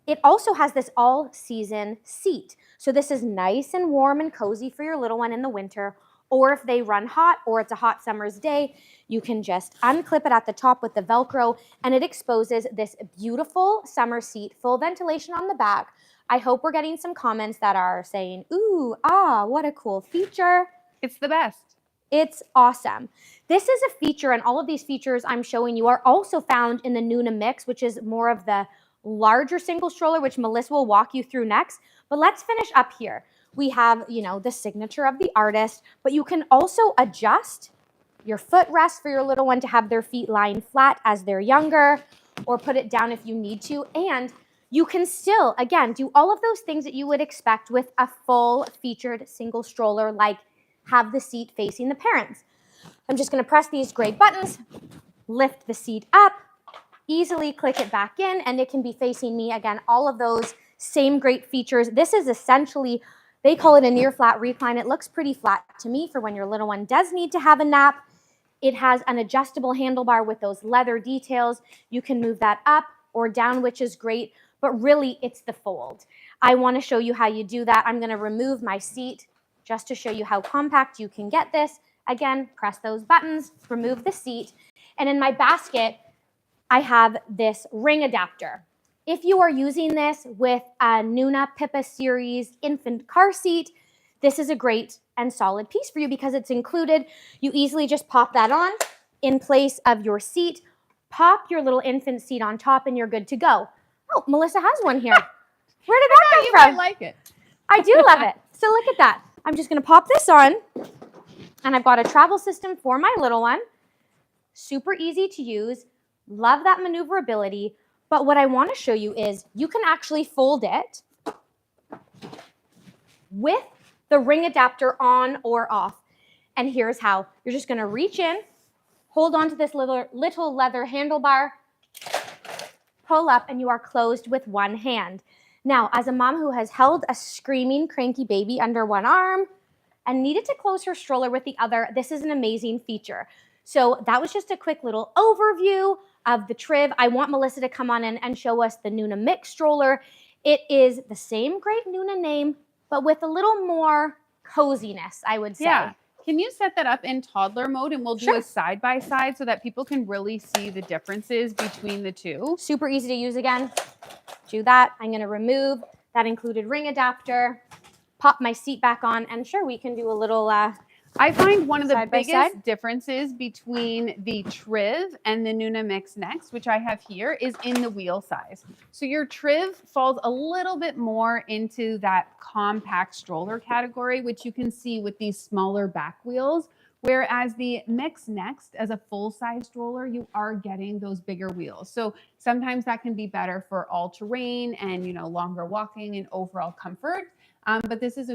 Speaker 2: It also has this all-season seat. So this is nice and warm and cozy for your little one in the winter, or if they run hot or it's a hot summer's day, you can just unclip it at the top with the Velcro and it exposes this beautiful summer seat, full ventilation on the back. I hope we're getting some comments that are saying, ooh, ah, what a cool feature.
Speaker 1: It's the best.
Speaker 2: It's awesome. This is a feature, and all of these features I'm showing you are also found in the Nuna Mixx, which is more of the larger single stroller, which Melissa will walk you through next. But let's finish up here. We have, you know, the signature of the artist, but you can also adjust your footrest for your little one to have their feet lying flat as they're younger, or put it down if you need to. And you can still, again, do all of those things that you would expect with a full featured single stroller, like have the seat facing the parents. I'm just going to press these gray buttons, lift the seat up, easily click it back in, and it can be facing me. Again, all of those same great features. This is essentially, they call it a near flat recline. It looks pretty flat to me for when your little one does need to have a nap. It has an adjustable handlebar with those leather details. You can move that up or down, which is great, but really it's the fold. I want to show you how you do that. I'm going to remove my seat just to show you how compact you can get this. Again, press those buttons, remove the seat, and in my basket, I have this ring adapter. If you are using this with a Nuna Pippa series infant car seat, this is a great and solid piece for you because it's included. You easily just pop that on in place of your seat, pop your little infant seat on top, and you're good to go. Oh, Melissa has one here. Where did that come
Speaker 1: You
Speaker 2: from?
Speaker 1: might like it.
Speaker 2: I do love it. So look at that. I'm just going to pop this on, and I've got a travel system for my little one. Super easy to use. Love that maneuverability. But what I want to show you is you can actually fold it with the ring adapter on or off. And here's how. You're just going to reach in, hold on to this little leather handlebar, pull up, and you are closed with one hand. Now, as a mom who has held a screaming, cranky baby under one arm and needed to close her stroller with the other, this is an amazing feature. So that was just a quick little overview of the Triv, I want Melissa to come on in and show us the Nuna Mixx stroller. It is the same great Nuna name, but with a little more coziness, I would say.
Speaker 1: Yeah. Can you set that up in toddler mode and we'll do a side-by-side so that people can really see the differences between the two?
Speaker 2: Super easy to use again. Do that. I'm going to remove that included ring adapter, pop my seat back on, and sure, we can do a little
Speaker 1: I find one of the biggest differences between the Triv and the Nuna Mixx Next, which I have here, is in the wheel size. So your Triv falls a little bit more into that compact stroller category, which you can see with these smaller back wheels. Whereas the Mixx Next, as a full-size stroller, you are getting those bigger wheels. So sometimes that can be better for all-terrain and, you know, longer walking and overall comfort. But this is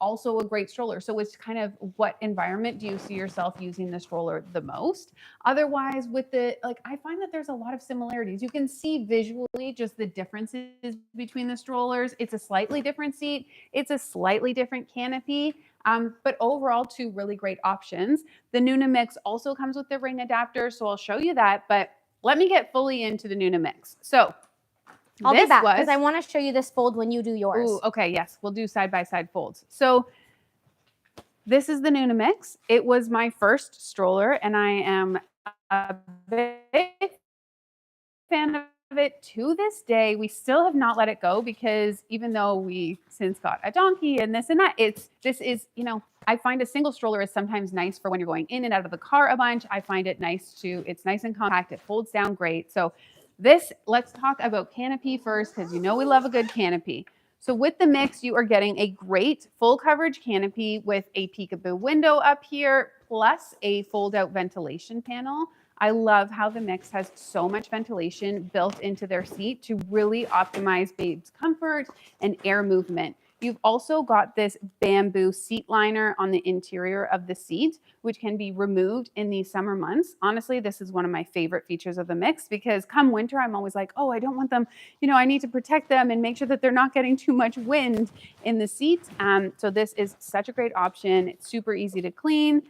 Speaker 1: also a great stroller. So it's kind of, what environment do you see yourself using the stroller the most? Otherwise, with the, like, I find that there's a lot of similarities. You can see visually just the differences between the strollers. It's a slightly different seat. It's a slightly different canopy. But overall, two really great options. The Nuna Mixx also comes with the ring adapter, so I'll show you that. But let me get fully into the Nuna Mixx. So
Speaker 2: I'll be back because I want to show you this fold when you do yours.
Speaker 1: Ooh, okay, yes, we'll do side-by-side folds. So this is the Nuna Mixx. It was my first stroller, and I am a big fan of it to this day. We still have not let it go because even though we since got a donkey and this and that, this is, you know, I find a single stroller is sometimes nice for when you're going in and out of the car a bunch. I find it nice to, it's nice and compact. It folds down great. So this, let's talk about canopy first, because you know we love a good canopy. So with the Mixx, you are getting a great full coverage canopy with a peekaboo window up here, plus a fold out ventilation panel. I love how the Mixx has so much ventilation built into their seat to really optimize babe's comfort and air movement. You've also got this bamboo seat liner on the interior of the seat, which can be removed in the summer months. Honestly, this is one of my favorite features of the Mixx because come winter, I'm always like, oh, I don't want them, you know, I need to protect them and make sure that they're not getting too much wind in the seat. So this is such a great option. It's super easy to clean.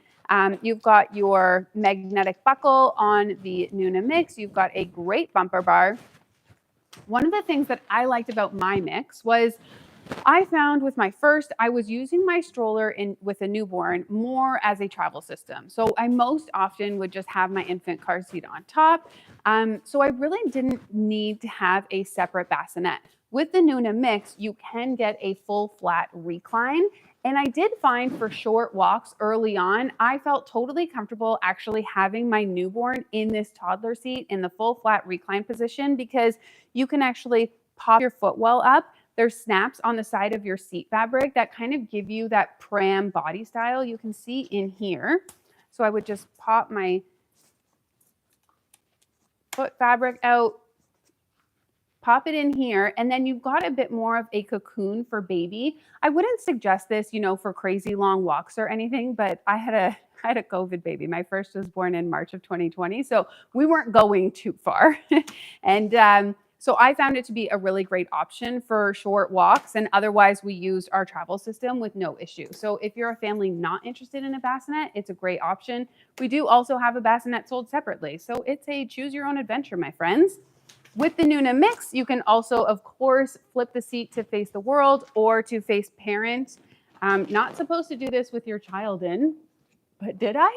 Speaker 1: You've got your magnetic buckle on the Nuna Mixx. You've got a great bumper bar. One of the things that I liked about my Mixx was I found with my first, I was using my stroller with a newborn more as a travel system. So I most often would just have my infant car seat on top. So I really didn't need to have a separate bassinet. With the Nuna Mixx, you can get a full flat recline. And I did find for short walks early on, I felt totally comfortable actually having my newborn in this toddler seat in the full flat recline position because you can actually pop your footwell up. There's snaps on the side of your seat fabric that kind of give you that pram body style you can see in here. So I would just pop my foot fabric out, pop it in here, and then you've got a bit more of a cocoon for baby. I wouldn't suggest this, you know, for crazy long walks or anything, but I had a COVID baby. My first was born in March of 2020, so we weren't going too far. And so I found it to be a really great option for short walks, and otherwise we used our travel system with no issue. So if you're a family not interested in a bassinet, it's a great option. We do also have a bassinet sold separately. So it's a choose your own adventure, my friends. With the Nuna Mixx, you can also, of course, flip the seat to face the world or to face parent. Not supposed to do this with your child in, but did I?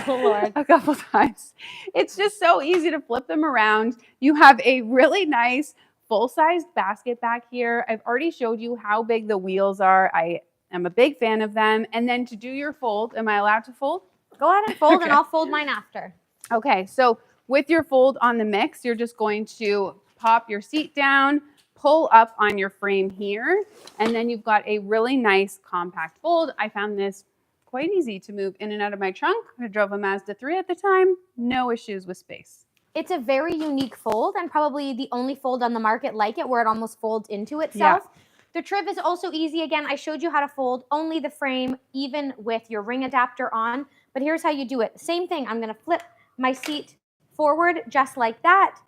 Speaker 2: Oh, Lord.
Speaker 1: A couple times. It's just so easy to flip them around. You have a really nice full-sized basket back here. I've already showed you how big the wheels are. I am a big fan of them. And then to do your fold, am I allowed to fold?
Speaker 2: Go ahead and fold, and I'll fold mine after.
Speaker 1: Okay, so with your fold on the Mixx, you're just going to pop your seat down, pull up on your frame here, and then you've got a really nice compact fold. I found this quite easy to move in and out of my trunk. I drove a Mazda 3 at the time. No issues with space.
Speaker 2: It's a very unique fold and probably the only fold on the market like it where it almost folds into itself. Yeah. The Triv is also easy. Again, I showed you how to fold only the frame, even with your ring adapter on. But here's how you do it. Same thing. I'm going to flip my seat forward just like that.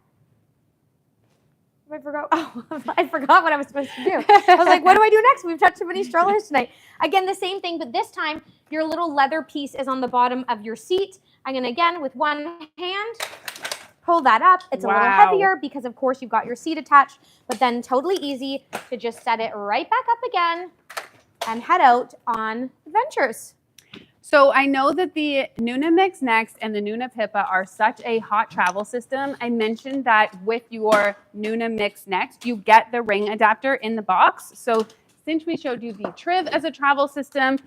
Speaker 2: I forgot. Oh, I forgot what I was supposed to do. I was like, what do I do next? We've touched so many strollers tonight. Again, the same thing, but this time your little leather piece is on the bottom of your seat. I'm going to, again, with one hand, pull that up. It's a little
Speaker 1: Wow.
Speaker 2: heavier because of course you've got your seat attached, but then totally easy to just set it right back up again and head out on adventures.
Speaker 1: So I know that the Nuna Mixx Next and the Nuna Pippa are such a hot travel system. I mentioned that with your Nuna Mixx Next, you get the ring adapter in the box. So since we showed you the Triv as a travel system,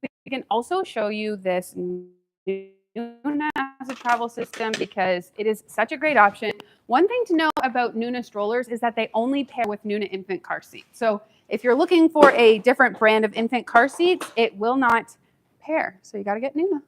Speaker 1: we can also show you this Nuna as a travel system because it is such a great option. One thing to know about Nuna strollers is that they only pair with Nuna infant car seats. So if you're looking for a different brand of infant car seats, it will not pair. So you got to get Nuna.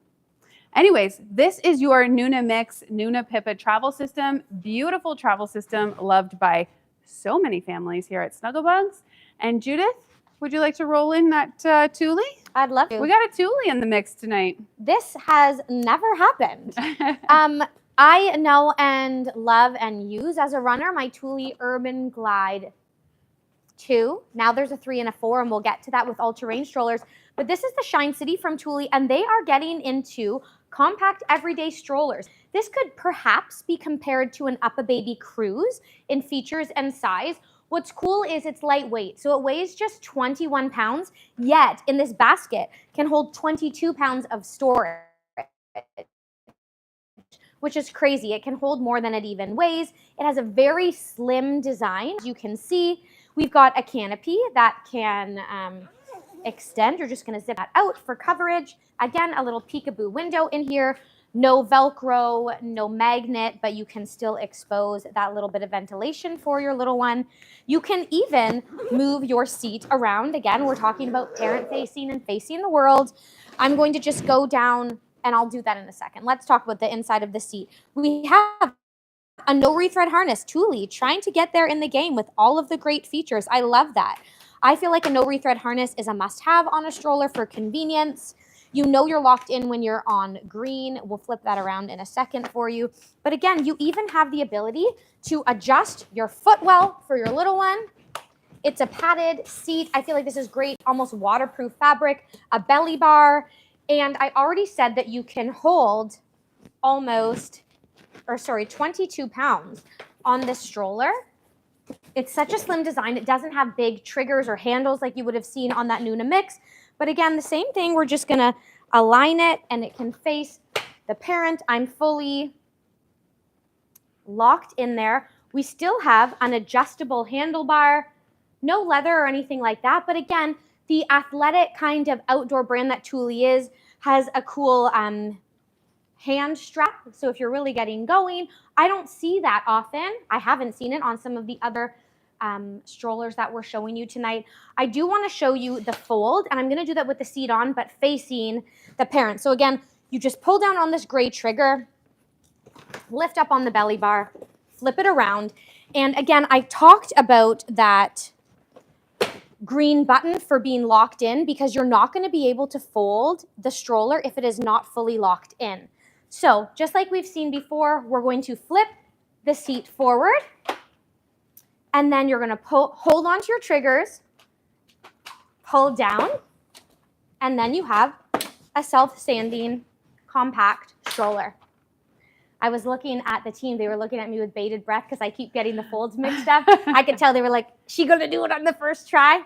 Speaker 1: Anyways, this is your Nuna Mixx Nuna Pippa travel system. Beautiful travel system loved by so many families here at Snuggle Bugz. And Judith, would you like to roll in that Thule?
Speaker 2: I'd love to.
Speaker 1: We got a Thule in the mix tonight.
Speaker 2: This has never happened. I know and love and use as a runner my Thule Urban Glide 2. Now there's a 3 and a 4, and we'll get to that with all-terrain strollers. But this is the Shine City from Thule, and they are getting into compact everyday strollers. This could perhaps be compared to an Uppababy Cruz in features and size. What's cool is it's lightweight, so it weighs just 21 pounds, yet in this basket can hold 22 pounds of storage, which is crazy. It can hold more than it even weighs. It has a very slim design. As you can see, we've got a canopy that can extend. You're just going to zip that out for coverage. Again, a little peekaboo window in here. No Velcro, no magnet, but you can still expose that little bit of ventilation for your little one. You can even move your seat around. Again, we're talking about parent facing and facing the world. I'm going to just go down, and I'll do that in a second. Let's talk about the inside of the seat. We have a no rethread harness. Thule trying to get there in the game with all of the great features. I love that. I feel like a no rethread harness is a must-have on a stroller for convenience. You know you're locked in when you're on green. We'll flip that around in a second for you. But again, you even have the ability to adjust your footwell for your little one. It's a padded seat. I feel like this is great, almost waterproof fabric, a belly bar. And I already said that you can hold 22 pounds on this stroller. It's such a slim design. It doesn't have big triggers or handles like you would have seen on that Nuna Mixx. But again, the same thing. We're just going to align it, and it can face the parent. I'm fully locked in there. We still have an adjustable handlebar, no leather or anything like that. But again, the athletic kind of outdoor brand that Thule is has a cool hand strap. So if you're really getting going, I don't see that often. I haven't seen it on some of the other strollers that we're showing you tonight. I do want to show you the fold, and I'm going to do that with the seat on, but facing the parent. So again, you just pull down on this gray trigger, lift up on the belly bar, flip it around. And again, I talked about that green button for being locked in because you're not going to be able to fold the stroller if it is not fully locked in. So just like we've seen before, we're going to flip the seat forward, and then you're going to hold onto your triggers, pull down, and then you have a self-standing compact stroller. I was looking at the team. They were looking at me with bated breath because I keep getting the folds mixed up. I could tell they were like, she going to do it on the first try?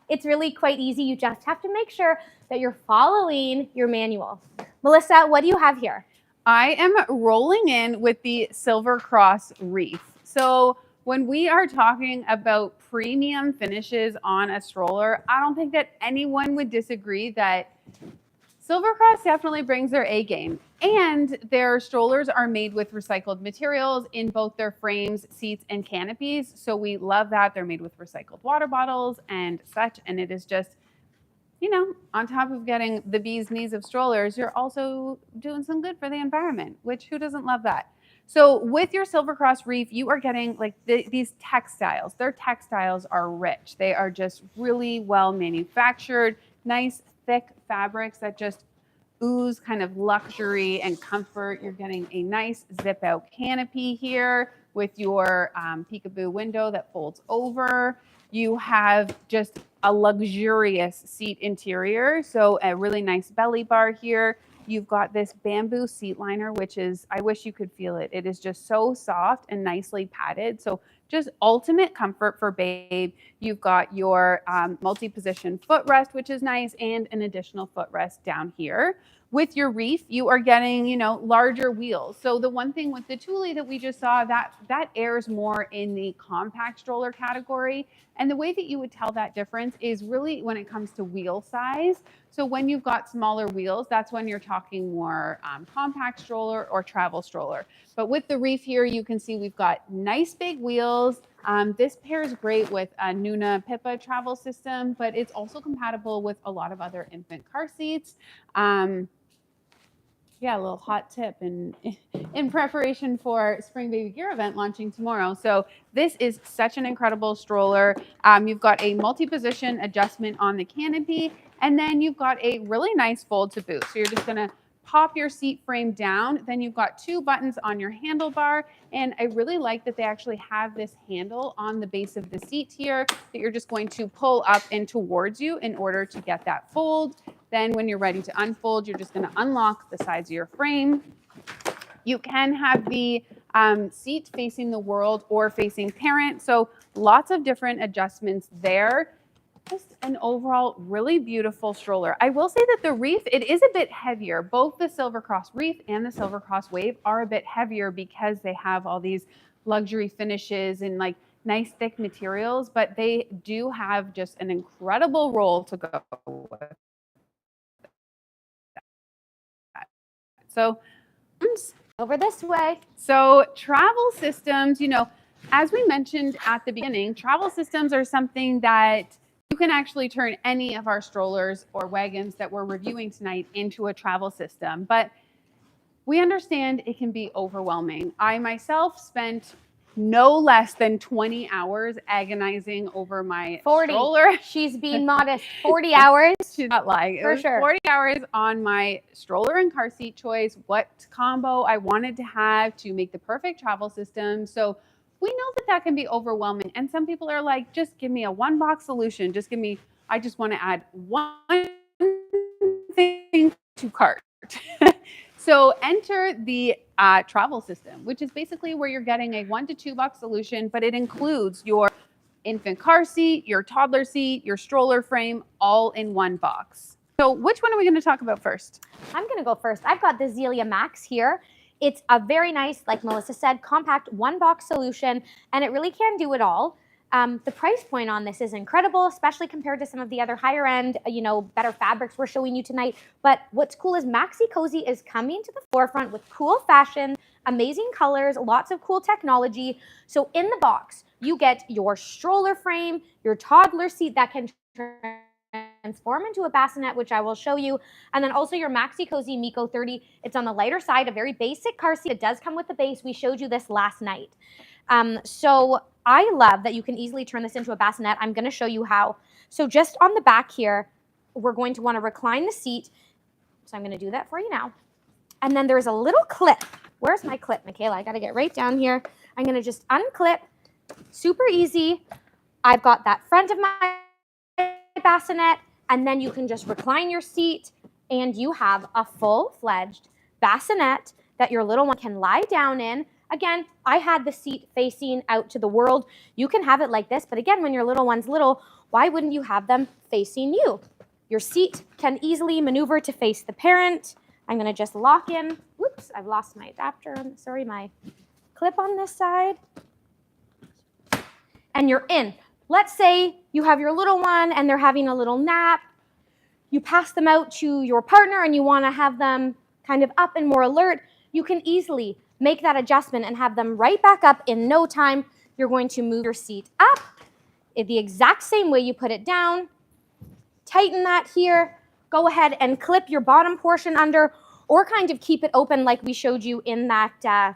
Speaker 2: It's really quite easy. You just have to make sure that you're following your manual. Melissa, what do you have here?
Speaker 1: I am rolling in with the Silver Cross Reef. So when we are talking about premium finishes on a stroller, I don't think that anyone would disagree that Silver Cross definitely brings their A game. And their strollers are made with recycled materials in both their frames, seats, and canopies. So we love that. They're made with recycled water bottles and such. And it is just, you know, on top of getting the bee's knees of strollers, you're also doing some good for the environment, which who doesn't love that? So with your Silver Cross Reef, you are getting like these textiles. Their textiles are rich. They are just really well manufactured, nice, thick fabrics that just ooze kind of luxury and comfort. You're getting a nice zip out canopy here with your peekaboo window that folds over. You have just a luxurious seat interior. So a really nice belly bar here. you've got this bamboo seat liner, which is, I wish you could feel it. It is just so soft and nicely padded. So just ultimate comfort for babe. You've got your multi-position footrest, which is nice, and an additional footrest down here. With your Reef, you are getting, you know, larger wheels. So the one thing with the Thule that we just saw, that airs more in the compact stroller category. And the way that you would tell that difference is really when it comes to wheel size. So when you've got smaller wheels, that's when you're talking more compact stroller or travel stroller. But with the Reef here, you can see we've got nice big wheels. This pairs great with a Nuna Pippa travel system, but it's also compatible with a lot of other infant car seats. Yeah, a little hot tip in preparation for Spring Baby Gear event launching tomorrow. So this is such an incredible stroller. You've got a multi-position adjustment on the canopy, and then you've got a really nice fold to boot. So you're just gonna pop your seat frame down. Then you've got 2 buttons on your handlebar. And I really like that they actually have this handle on the base of the seat here that you're just going to pull up and towards you in order to get that fold. Then when you're ready to unfold, you're just gonna unlock the sides of your frame. You can have the seat facing the world or facing parent. So lots of different adjustments there. Just an overall really beautiful stroller. I will say that the Reef, it is a bit heavier. Both the Silver Cross Reef and the Silver Cross Wave are a bit heavier because they have all these luxury finishes and like nice thick materials, but they do have just an incredible roll to go with. So
Speaker 2: Over this way.
Speaker 1: So travel systems, you know, as we mentioned at the beginning, travel systems are something that you can actually turn any of our strollers or wagons that we're reviewing tonight into a travel system. But we understand it can be overwhelming. I myself spent no less than 20 hours agonizing over my
Speaker 2: 40.
Speaker 1: stroller.
Speaker 2: She's being modest. 40 hours.
Speaker 1: She's not lying.
Speaker 2: For
Speaker 1: It was
Speaker 2: sure.
Speaker 1: 40 hours on my stroller and car seat choice, what combo I wanted to have to make the perfect travel system. So we know that that can be overwhelming. And some people are like, just give me a one-box solution. Just give me, I just want to add one thing to cart. So enter the travel system, which is basically where you're getting a 1 to 2 box solution, but it includes your infant car seat, your toddler seat, your stroller frame, all in one box. So which one are we going to talk about first?
Speaker 2: I'm going to go first. I've got the Zelia Max here. It's a very nice, like Melissa said, compact one-box solution, and it really can do it all. The price point on this is incredible, especially compared to some of the other higher end, you know, better fabrics we're showing you tonight. But what's cool is Maxi-Cosi is coming to the forefront with cool fashion, amazing colors, lots of cool technology. So in the box, you get your stroller frame, your toddler seat that can transform into a bassinet, which I will show you, and then also your Maxi-Cosi Miko 30. It's on the lighter side, a very basic car seat. It does come with the base. We showed you this last night. So I love that you can easily turn this into a bassinet. I'm going to show you how. So just on the back here, we're going to want to recline the seat. So I'm going to do that for you now. And then there's a little clip. Where's my clip, Michaela? I got to get right down here. I'm going to just unclip. Super easy. I've got that front of my bassinet, and then you can just recline your seat, and you have a full-fledged bassinet that your little one can lie down in. Again, I had the seat facing out to the world. You can have it like this, but again, when your little one's little, why wouldn't you have them facing you? Your seat can easily maneuver to face the parent. I'm going to just lock in. Whoops, I've lost my adapter. Sorry, my clip on this side. And you're in. Let's say you have your little one and they're having a little nap. You pass them out to your partner and you want to have them kind of up and more alert. You can easily make that adjustment and have them right back up in no time. You're going to move your seat up in the exact same way you put it down. Tighten that here. Go ahead and clip your bottom portion under, or kind of keep it open like we showed you in that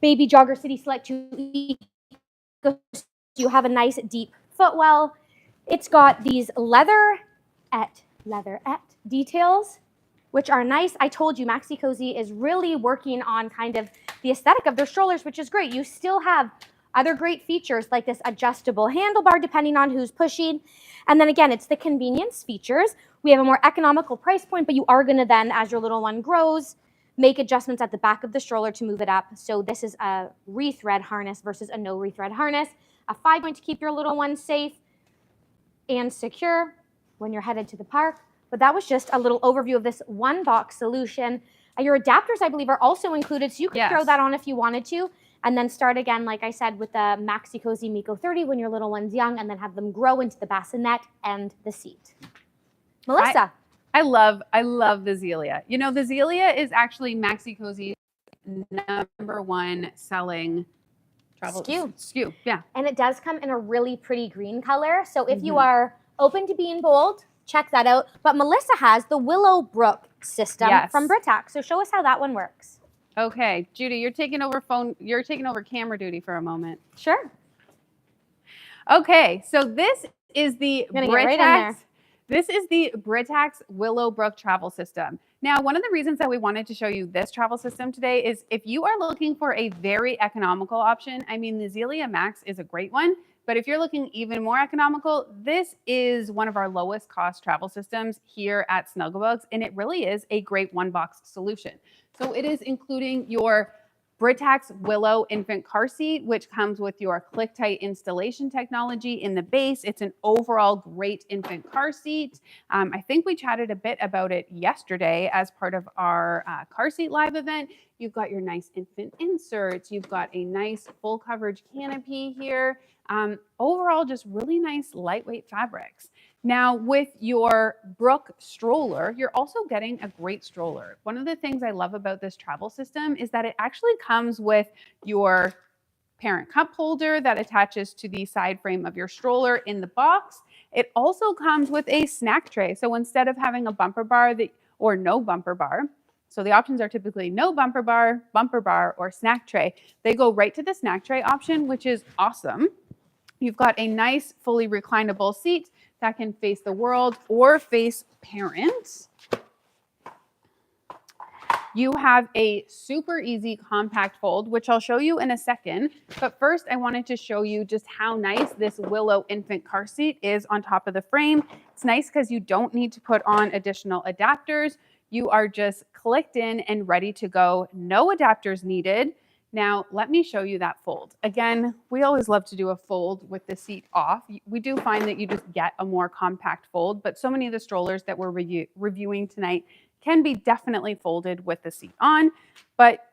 Speaker 2: Baby Jogger City Select 2. You have a nice deep footwell. It's got these leatherette details, which are nice. I told you Maxi-Cosi is really working on kind of the aesthetic of their strollers, which is great. You still have Other great features like this adjustable handlebar depending on who's pushing. And then again, it's the convenience features. We have a more economical price point, but you are going to then, as your little one grows, make adjustments at the back of the stroller to move it up. So this is a rethread harness versus a no rethread harness. A 5-point to keep your little one safe and secure when you're headed to the park. But that was just a little overview of this one box solution. Your adapters, I believe, are also included, so you could throw that on if you wanted to, and then start again, like I said, with the Maxi-Cosi Miko 30 when your little one's young, and then have them grow into the bassinet and the seat. Melissa.
Speaker 1: I love the Zelia. You know, the Zelia is actually Maxi-Cosi's #1 selling travel SKU. Yeah.
Speaker 2: And it does come in a really pretty green color. So if you are open to being bold, check that out. But Melissa has the Willowbrook system from Britax. So show us how that one works.
Speaker 1: Okay, Judy, you're taking over camera duty for a moment.
Speaker 2: Sure.
Speaker 1: Okay, so this is the
Speaker 2: Britax.
Speaker 1: This is the Britax Willowbrook travel system. Now, one of the reasons that we wanted to show you this travel system today is if you are looking for a very economical option, I mean, the Zelia Max is a great one, but if you're looking even more economical, this is one of our lowest cost travel systems here at Snuggle Bugz, and it really is a great one box solution. So it is including your Britax Willow infant car seat, which comes with your click-tight installation technology in the base. It's an overall great infant car seat. I think we chatted a bit about it yesterday as part of our car seat live event. You've got your nice infant inserts. You've got a nice full coverage canopy here. Overall, just really nice lightweight fabrics. Now, with your Brook stroller, you're also getting a great stroller. One of the things I love about this travel system is that it actually comes with your parent cup holder that attaches to the side frame of your stroller in the box. It also comes with a snack tray. So instead of having a bumper bar or no bumper bar, so the options are typically no bumper bar, or snack tray. They go right to the snack tray option, which is awesome. You've got a nice fully reclinable seat that can face the world or face parents. You have a super easy compact fold, which I'll show you in a second. But first, I wanted to show you just how nice this Willow infant car seat is on top of the frame. It's nice because you don't need to put on additional adapters. You are just clicked in and ready to go. No adapters needed. Now, let me show you that fold. Again, we always love to do a fold with the seat off. We do find that you just get a more compact fold, but so many of the strollers that we're reviewing tonight can be definitely folded with the seat on. But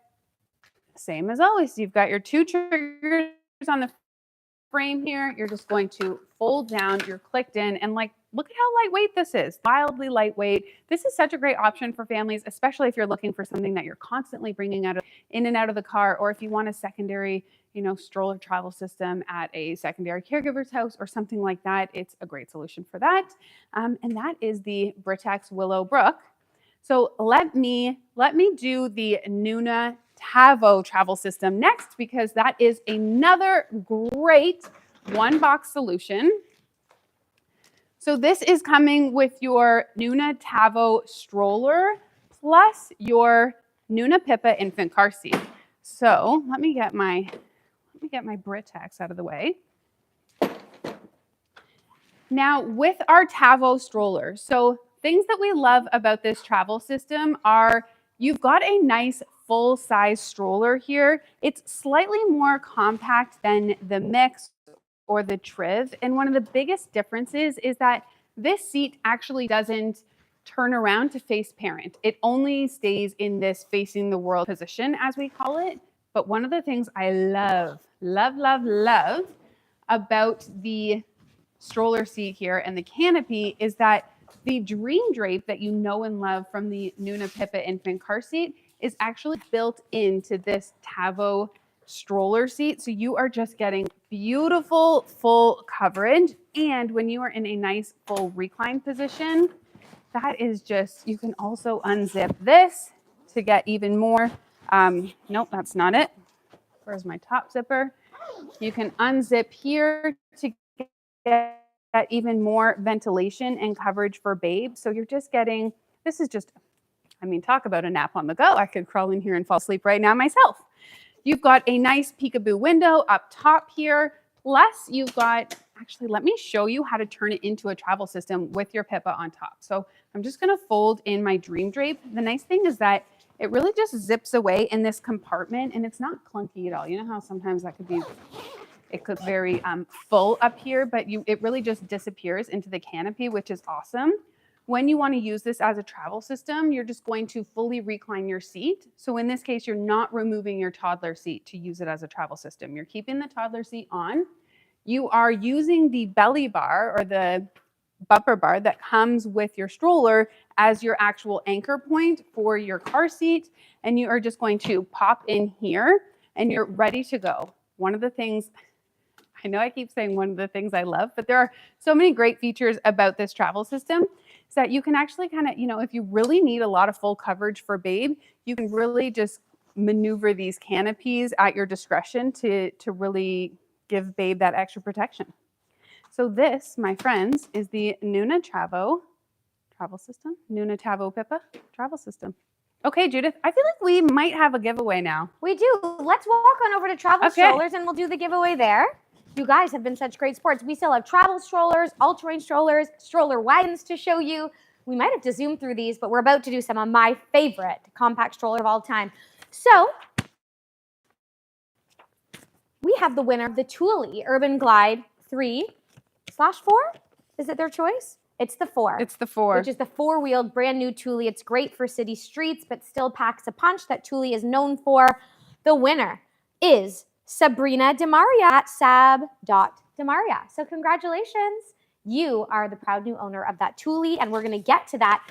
Speaker 1: same as always, you've got your 2 triggers on the frame here. You're just going to fold down, you're clicked in, and look at how lightweight this is, wildly lightweight. This is such a great option for families, especially if you're looking for something that you're constantly bringing in and out of the car, or if you want a secondary, stroller travel system at a secondary caregiver's house or something like that. It's a great solution for that. And that is the Britax Willowbrook. So let me do the Nuna Tavo travel system next, because that is another great one box solution. So this is coming with your Nuna Tavo stroller plus your Nuna Pippa infant car seat. So let me get my Britax out of the way. Now with our Tavo stroller, so things that we love about this travel system are you've got a nice full-size stroller here. It's slightly more compact than the Mixx or the Triv. And one of the biggest differences is that this seat actually doesn't turn around to face parent. It only stays in this facing the world position, as we call it. But one of the things I love about the stroller seat here and the canopy is that the dream drape that you know and love from the Nuna Pippa infant car seat is actually built into this Tavo stroller seat. So you are just getting beautiful full coverage. And when you are in a nice full recline position, that is just, you can also unzip this to get even more. Nope, that's not it. Where's my top zipper? You can unzip here to get even more ventilation and coverage for babe. So you're just getting, this is just, talk about a nap on the go. I could crawl in here and fall asleep right now myself. You've got a nice peekaboo window up top here. Plus you've got, actually, let me show you how to turn it into a travel system with your Pippa on top. So I'm just gonna fold in my Dream Drape. The nice thing is that it really just zips away in this compartment and it's not clunky at all. You know how sometimes that could be, it could very full up here, but it really just disappears into the canopy, which is awesome. When you want to use this as a travel system, you're just going to fully recline your seat. So in this case, you're not removing your toddler seat to use it as a travel system. You're keeping the toddler seat on. You are using the belly bar or the bumper bar that comes with your stroller as your actual anchor point for your car seat. And you are just going to pop in here and you're ready to go. One of the things, I know I keep saying one of the things I love, but there are so many great features about this travel system is that you can actually kind of, you know, if you really need a lot of full coverage for babe, you can really just maneuver these canopies at your discretion to really give babe that extra protection. So this, my friends, is the Nuna Tavo travel system. Nuna Tavo Pippa travel system. Okay, Judith, I feel like we might have a giveaway now.
Speaker 2: We do. Let's walk on over to Travel Strollers and we'll do the giveaway there. You guys have been such great sports. We still have travel strollers, all-terrain strollers, stroller wagons to show you. We might have to zoom through these, but we're about to do some of my favorite compact stroller of all time. So we have the winner of the Thule Urban Glide 3/4. Is it their choice? It's the 4.
Speaker 1: It's the 4.
Speaker 2: Which is the 4-wheeled brand new Thule. It's great for city streets, but still packs a punch that Thule is known for. The winner is Sabrina Demaria at sab.demaria. So congratulations. You are the proud new owner of that Thule, and we're going to get to that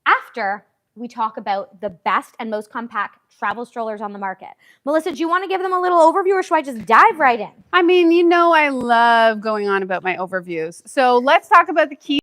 Speaker 2: after we talk about the best and most compact travel strollers on the market. Melissa, do you want to give them a little overview, or should I just dive right in?
Speaker 1: I mean, you know I love going on about my overviews. So let's talk about the key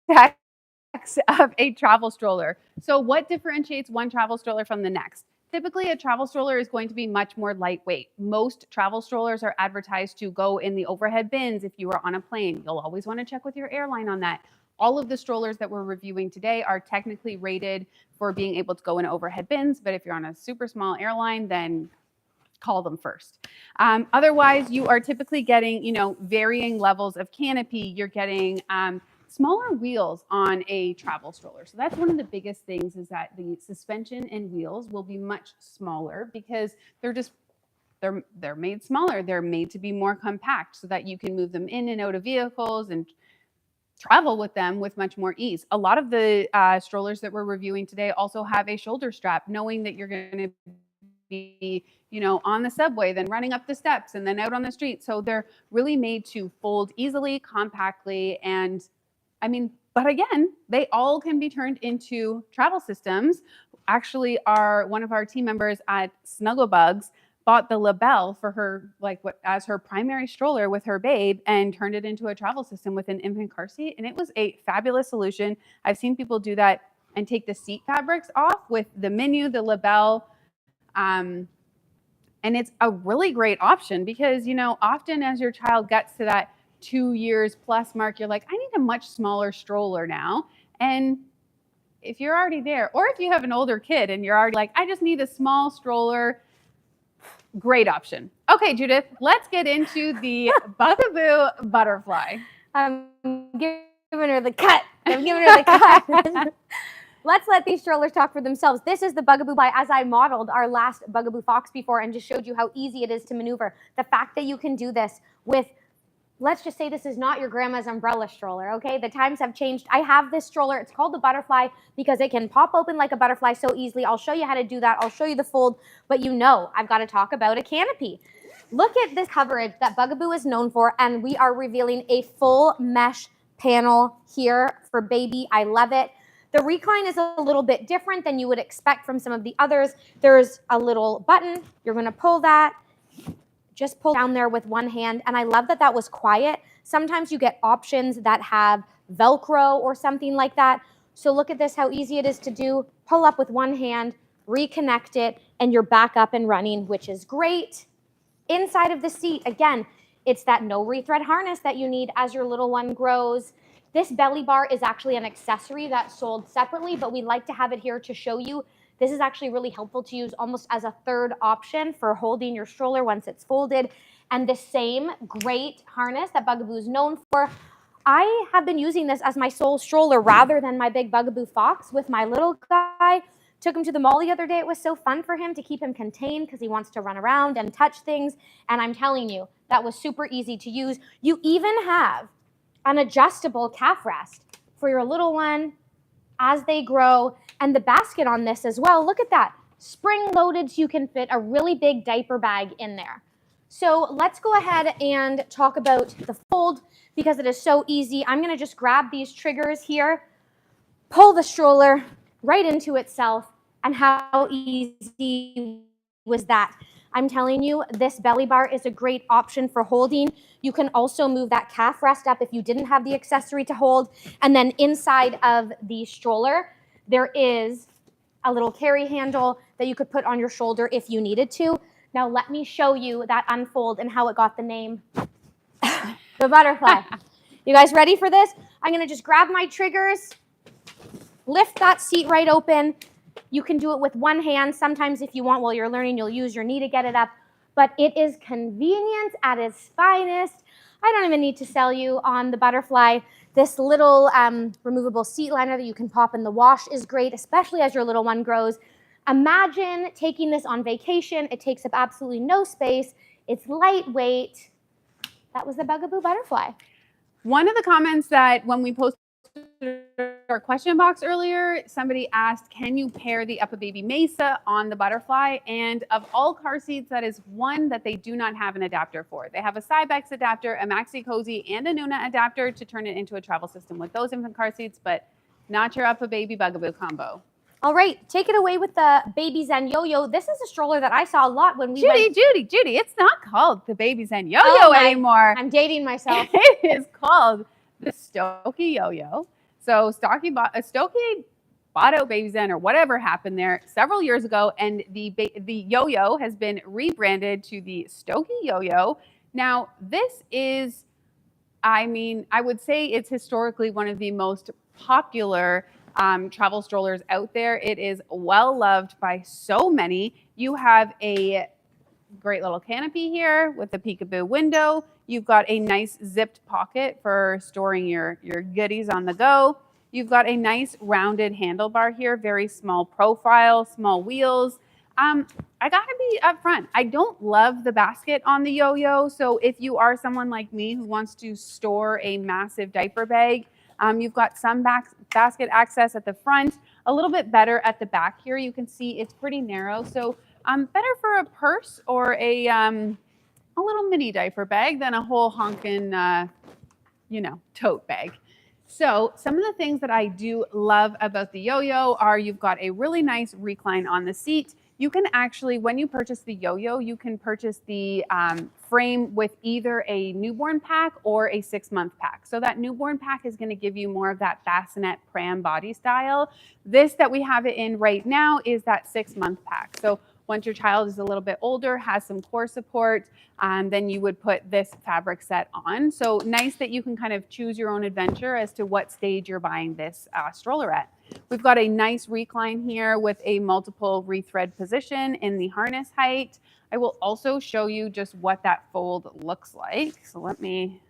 Speaker 1: specs of a travel stroller. So what differentiates one travel stroller from the next? Typically, a travel stroller is going to be much more lightweight. Most travel strollers are advertised to go in the overhead bins if you are on a plane. You'll always want to check with your airline on that. All of the strollers that we're reviewing today are technically rated for being able to go in overhead bins, but if you're on a super small airline, then call them first. Otherwise, you are typically getting, you know, varying levels of canopy. You're getting smaller wheels on a travel stroller. So that's one of the biggest things, is that the suspension and wheels will be much smaller because they're made smaller. They're made to be more compact so that you can move them in and out of vehicles and travel with them with much more ease. A lot of the strollers that we're reviewing today also have a shoulder strap, knowing that you're going to be, you know, on the subway, then running up the steps and then out on the street. So they're really made to fold easily, compactly, and I mean, but again, they all can be turned into travel systems. Actually, one of our team members at Snuggle Bugz bought the Libelle for her, as her primary stroller with her babe, and turned it into a travel system with an infant car seat. And it was a fabulous solution. I've seen people do that and take the seat fabrics off with the Minu, the Libelle. And it's a really great option because, you know, often as your child gets to that 2 years plus mark, you're like, I need a much smaller stroller now. And if you're already there, or if you have an older kid and you're already like, I just need a small stroller, great option. Okay, Judith, let's get into the Bugaboo Butterfly.
Speaker 2: I'm giving her the cut. I'm giving her the cut. Let's let these strollers talk for themselves. This is the Bugaboo by, as I modeled our last Bugaboo Fox before and just showed you how easy it is to maneuver. The fact that you can do this with, let's just say this is not your grandma's umbrella stroller, okay? The times have changed. I have this stroller. It's called the Butterfly because it can pop open like a butterfly so easily. I'll show you how to do that. I'll show you the fold, but you know I've got to talk about a canopy. Look at this coverage that Bugaboo is known for, and we are revealing a full mesh panel here for baby. I love it. The recline is a little bit different than you would expect from some of the others. There's a little button. You're going to pull that. Just pull down there with one hand. And I love that that was quiet. Sometimes you get options that have Velcro or something like that. So look at this, how easy it is to do. Pull up with one hand, reconnect it, and you're back up and running, which is great. Inside of the seat, again, it's that no rethread harness that you need as your little one grows. This belly bar is actually an accessory that's sold separately, but we like to have it here to show you This is actually really helpful to use almost as a third option for holding your stroller once it's folded. And the same great harness that Bugaboo is known for, I have been using this as my sole stroller rather than my big Bugaboo Fox with my little guy. Took him to the mall the other day. It was so fun for him to keep him contained because he wants to run around and touch things. And I'm telling you, that was super easy to use. You even have an adjustable calf rest for your little one as they grow. And the basket on this as well, look at that. Spring-loaded so you can fit a really big diaper bag in there. So let's go ahead and talk about the fold because it is so easy. I'm going to just grab these triggers here, pull the stroller right into itself, and how easy was that? I'm telling you, this belly bar is a great option for holding. You can also move that calf rest up if you didn't have the accessory to hold. And then inside of the stroller, there is a little carry handle that you could put on your shoulder if you needed to. Now let me show you that unfold and how it got the name, the butterfly. You guys ready for this? I'm gonna just grab my triggers, lift that seat right open. You can do it with one hand. Sometimes if you want while you're learning, you'll use your knee to get it up. But it is convenience at its finest. I don't even need to sell you on the butterfly. This little removable seat liner that you can pop in the wash is great, especially as your little one grows. Imagine taking this on vacation. It takes up absolutely no space. It's lightweight. That was the Bugaboo Butterfly.
Speaker 1: One of the comments that when we posted our question box earlier, somebody asked, can you pair the Uppababy Mesa on the Butterfly? And of all car seats, that is one that they do not have an adapter for. They have a Cybex adapter, a Maxi-Cosi, and a Nuna adapter to turn it into a travel system with those infant car seats, but not your Uppababy Bugaboo combo.
Speaker 2: All right, take it away with the Baby Zen Yo-Yo. This is a stroller that I saw a lot when we went.
Speaker 1: Judy, it's not called the Baby Zen Yo-Yo anymore.
Speaker 2: I'm dating myself.
Speaker 1: It is called the Stokke YoYo. So Stokke bought out Baby Zen or whatever happened there several years ago, and the yo-yo has been rebranded to the Stokke YoYo. Now, this is, I mean, I would say it's historically one of the most popular travel strollers out there. It is well loved by so many. You have a great little canopy here with a peekaboo window. You've got a nice zipped pocket for storing your goodies on the go. You've got a nice rounded handlebar here, very small profile, small wheels. I gotta be upfront. I don't love the basket on the yo-yo. So if you are someone like me who wants to store a massive diaper bag, you've got some basket access at the front, a little bit better at the back here. You can see it's pretty narrow. So better for a purse or a little mini diaper bag than a whole honkin', tote bag. So some of the things that I do love about the yo-yo are you've got a really nice recline on the seat. You can actually, when you purchase the yo-yo, you can purchase the frame with either a newborn pack or a 6-month pack. So that newborn pack is going to give you more of that bassinet pram body style. This that we have it in right now is that 6-month pack. So once your child is a little bit older, has some core support, then you would put this fabric set on. So nice that you can kind of choose your own adventure as to what stage you're buying this stroller at. We've got a nice recline here with a multiple rethread position in the harness height. I will also show you just what that fold looks like. So let me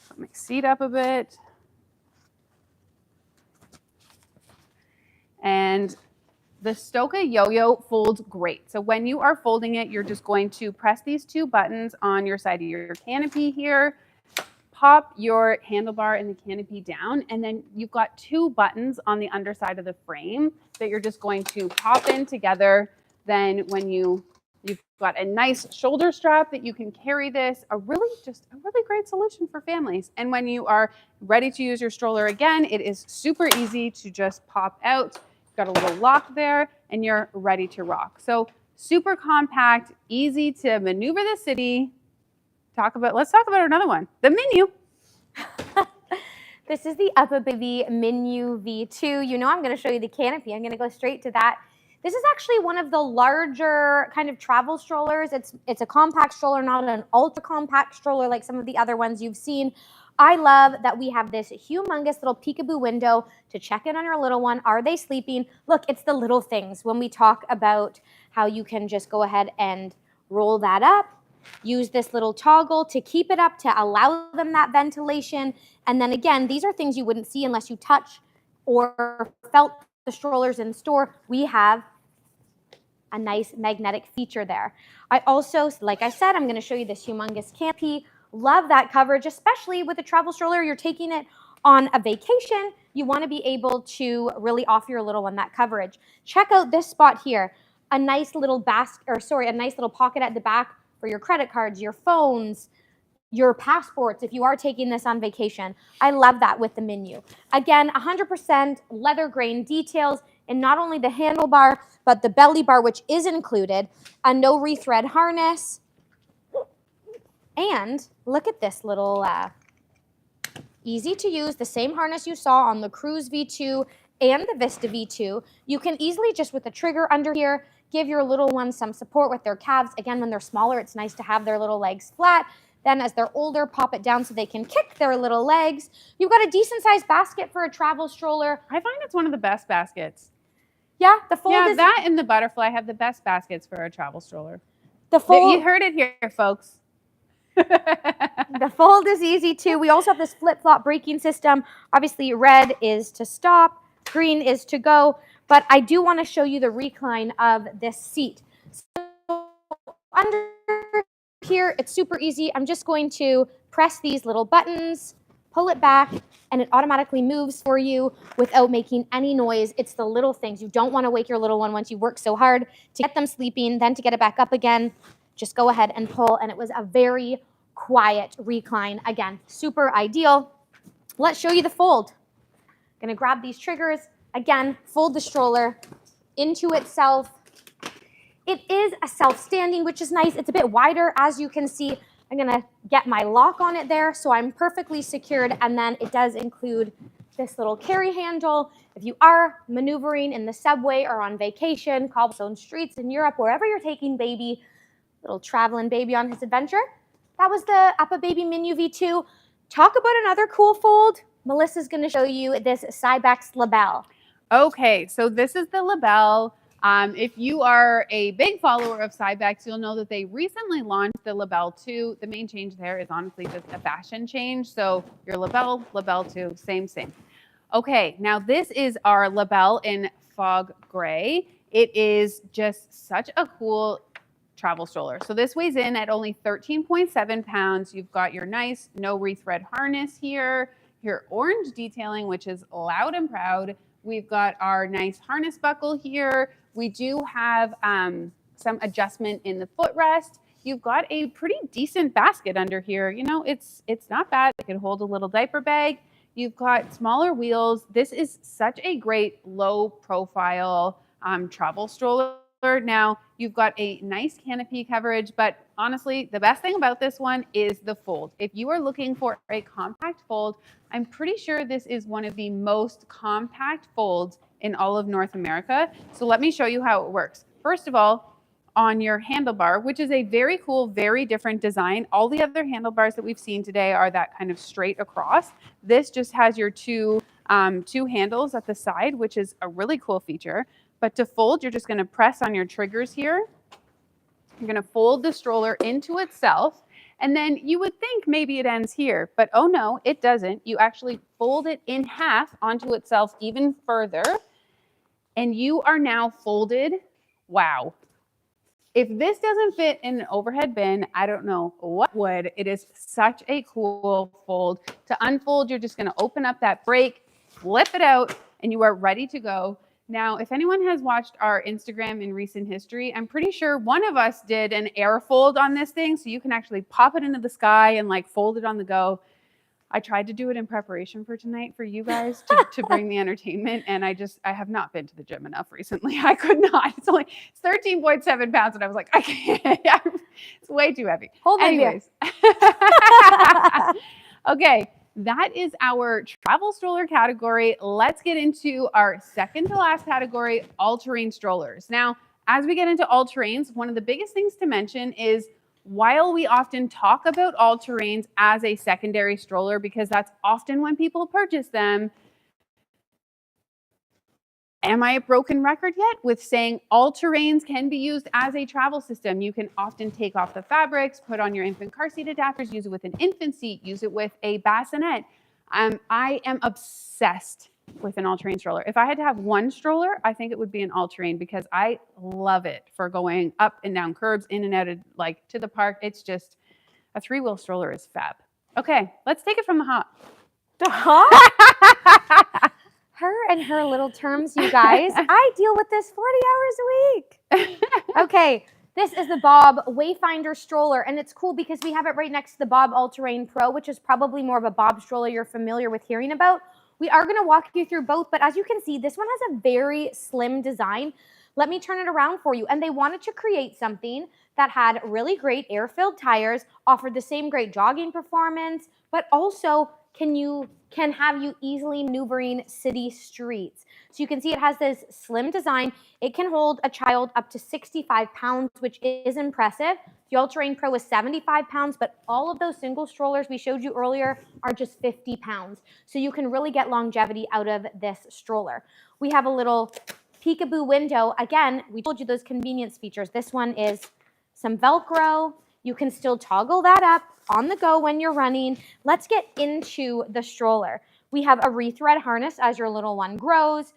Speaker 1: put my seat up a bit. And the Stokke YoYo folds great. So when you are folding it, you're just going to press these 2 buttons on your side of your canopy here, pop your handlebar and the canopy down, and then you've got 2 buttons on the underside of the frame that you're just going to pop in together. Then when you've got a nice shoulder strap that you can carry this, a really great solution for families. And when you are ready to use your stroller again, it is super easy to just pop out. Got a little lock there and you're ready to rock. So super compact, easy to maneuver the city. Let's talk about another one, the Minu.
Speaker 2: This is the Uppababy Minu V2. You know I'm going to show you the canopy. I'm going to go straight to that. This is actually one of the larger kind of travel strollers. It's a compact stroller, not an ultra compact stroller like some of the other ones you've seen. I love that we have this humongous little peekaboo window to check in on your little one. Are they sleeping? Look, it's the little things when we talk about how you can just go ahead and roll that up, use this little toggle to keep it up to allow them that ventilation. And then again, these are things you wouldn't see unless you touch or felt the strollers in store. We have a nice magnetic feature there. I also, like I said, I'm going to show you this humongous canopy. Love that coverage, especially with a travel stroller. You're taking it on a vacation. You want to be able to really offer your little one that coverage. Check out this spot here. A nice little a nice little pocket at the back for your credit cards, your phones, your passports if you are taking this on vacation. I love that with the Minu. Again, 100% leather grain details in not only the handlebar, but the belly bar, which is included, a no rethread harness. And look at this little easy to use, the same harness you saw on the Cruz V2 and the Vista V2. You can easily, just with the trigger under here, give your little ones some support with their calves. Again, when they're smaller, it's nice to have their little legs flat. Then as they're older, pop it down so they can kick their little legs. You've got a decent sized basket for a travel stroller.
Speaker 1: I find it's one of the best baskets.
Speaker 2: Yeah, the fold is...
Speaker 1: Yeah, that and the Butterfly have the best baskets for a travel stroller.
Speaker 2: The fold...
Speaker 1: You heard it here, folks.
Speaker 2: The fold is easy too. We also have this flip-flop braking system. Obviously, red is to stop, green is to go. But I do want to show you the recline of this seat. So under here, it's super easy. I'm just going to press these little buttons, pull it back, and it automatically moves for you without making any noise. It's the little things. You don't want to wake your little one once you work so hard to get them sleeping, then to get it back up again. Just go ahead and pull, and it was a very quiet recline. Again, super ideal. Let's show you the fold. I'm going to grab these triggers. Again, fold the stroller into itself. It is a self-standing, which is nice. It's a bit wider, as you can see. I'm going to get my lock on it there, so I'm perfectly secured. And then it does include this little carry handle. If you are maneuvering in the subway or on vacation, cobblestone streets in Europe, wherever you're taking baby, little traveling baby on his adventure. That was the Uppababy Minu V2. Talk about another cool fold. Melissa's going to show you this Cybex Libelle.
Speaker 1: Okay, so this is the Libelle. If you are a big follower of Cybex, you'll know that they recently launched the Libelle 2. The main change there is honestly just a fashion change. So your Libelle, Libelle 2, same. Okay, now this is our Libelle in fog gray. It is just such a cool travel stroller. So this weighs in at only 13.7 pounds. You've got your nice no rethread harness here, your orange detailing, which is loud and proud. We've got our nice harness buckle here. We do have some adjustment in the footrest. You've got a pretty decent basket under here. You know, it's not bad. It can hold a little diaper bag. You've got smaller wheels. This is such a great low profile travel stroller. Now, you've got a nice canopy coverage, but honestly, the best thing about this one is the fold. If you are looking for a compact fold, I'm pretty sure this is one of the most compact folds in all of North America. So let me show you how it works. First of all, on your handlebar, which is a very cool, very different design. All the other handlebars that we've seen today are that kind of straight across. This just has your two handles at the side, which is a really cool feature. But to fold, you're just going to press on your triggers here. You're going to fold the stroller into itself. And then you would think maybe it ends here, but oh no, it doesn't. You actually fold it in half onto itself even further. And you are now folded. Wow. If this doesn't fit in an overhead bin, I don't know what would. It is such a cool fold. To unfold, you're just going to open up that brake, flip it out, and you are ready to go. Now, if anyone has watched our Instagram in recent history, I'm pretty sure one of us did an air fold on this thing, so you can actually pop it into the sky and like fold it on the go. I tried to do it in preparation for tonight for you guys to bring the entertainment, and I have not been to the gym enough recently. I could not. It's 13.7 pounds, and I was like, I can't. It's way too heavy.
Speaker 2: Hold on.
Speaker 1: Anyways. Okay. that is our travel stroller category. Let's get into our second to last category, all-terrain strollers. Now, as we get into all-terrains, one of the biggest things to mention is while we often talk about all-terrains as a secondary stroller, because that's often when people purchase them, am I a broken record yet with saying all-terrains can be used as a travel system? You can often take off the fabrics, put on your infant car seat adapters, use it with an infant seat, use it with a bassinet. I am obsessed with an all-terrain stroller. If I had to have one stroller, I think it would be an all-terrain because I love it for going up and down curbs, in and out of like to the park. It's just a three-wheel stroller is fab. Okay, let's take it from the hop.
Speaker 2: The hop? Her and her little terms, you guys. I deal with this 40 hours a week. Okay, this is the Bob Wayfinder stroller, and it's cool because we have it right next to the Bob Alterrain Pro, which is probably more of a Bob stroller you're familiar with hearing about. We are going to walk you through both, but as you can see, this one has a very slim design. Let me turn it around for you. And they wanted to create something that had really great air-filled tires, offered the same great jogging performance, but also can have you easily maneuvering city streets. So you can see it has this slim design. It can hold a child up to 65 pounds, which is impressive. The Alterrain Pro is 75 pounds, but all of those single strollers we showed you earlier are just 50 pounds. So you can really get longevity out of this stroller. We have a little peekaboo window. Again, we told you those convenience features. This one is some Velcro. You can still toggle that up on the go when you're running. Let's get into the stroller. We have a rethread harness as your little one grows.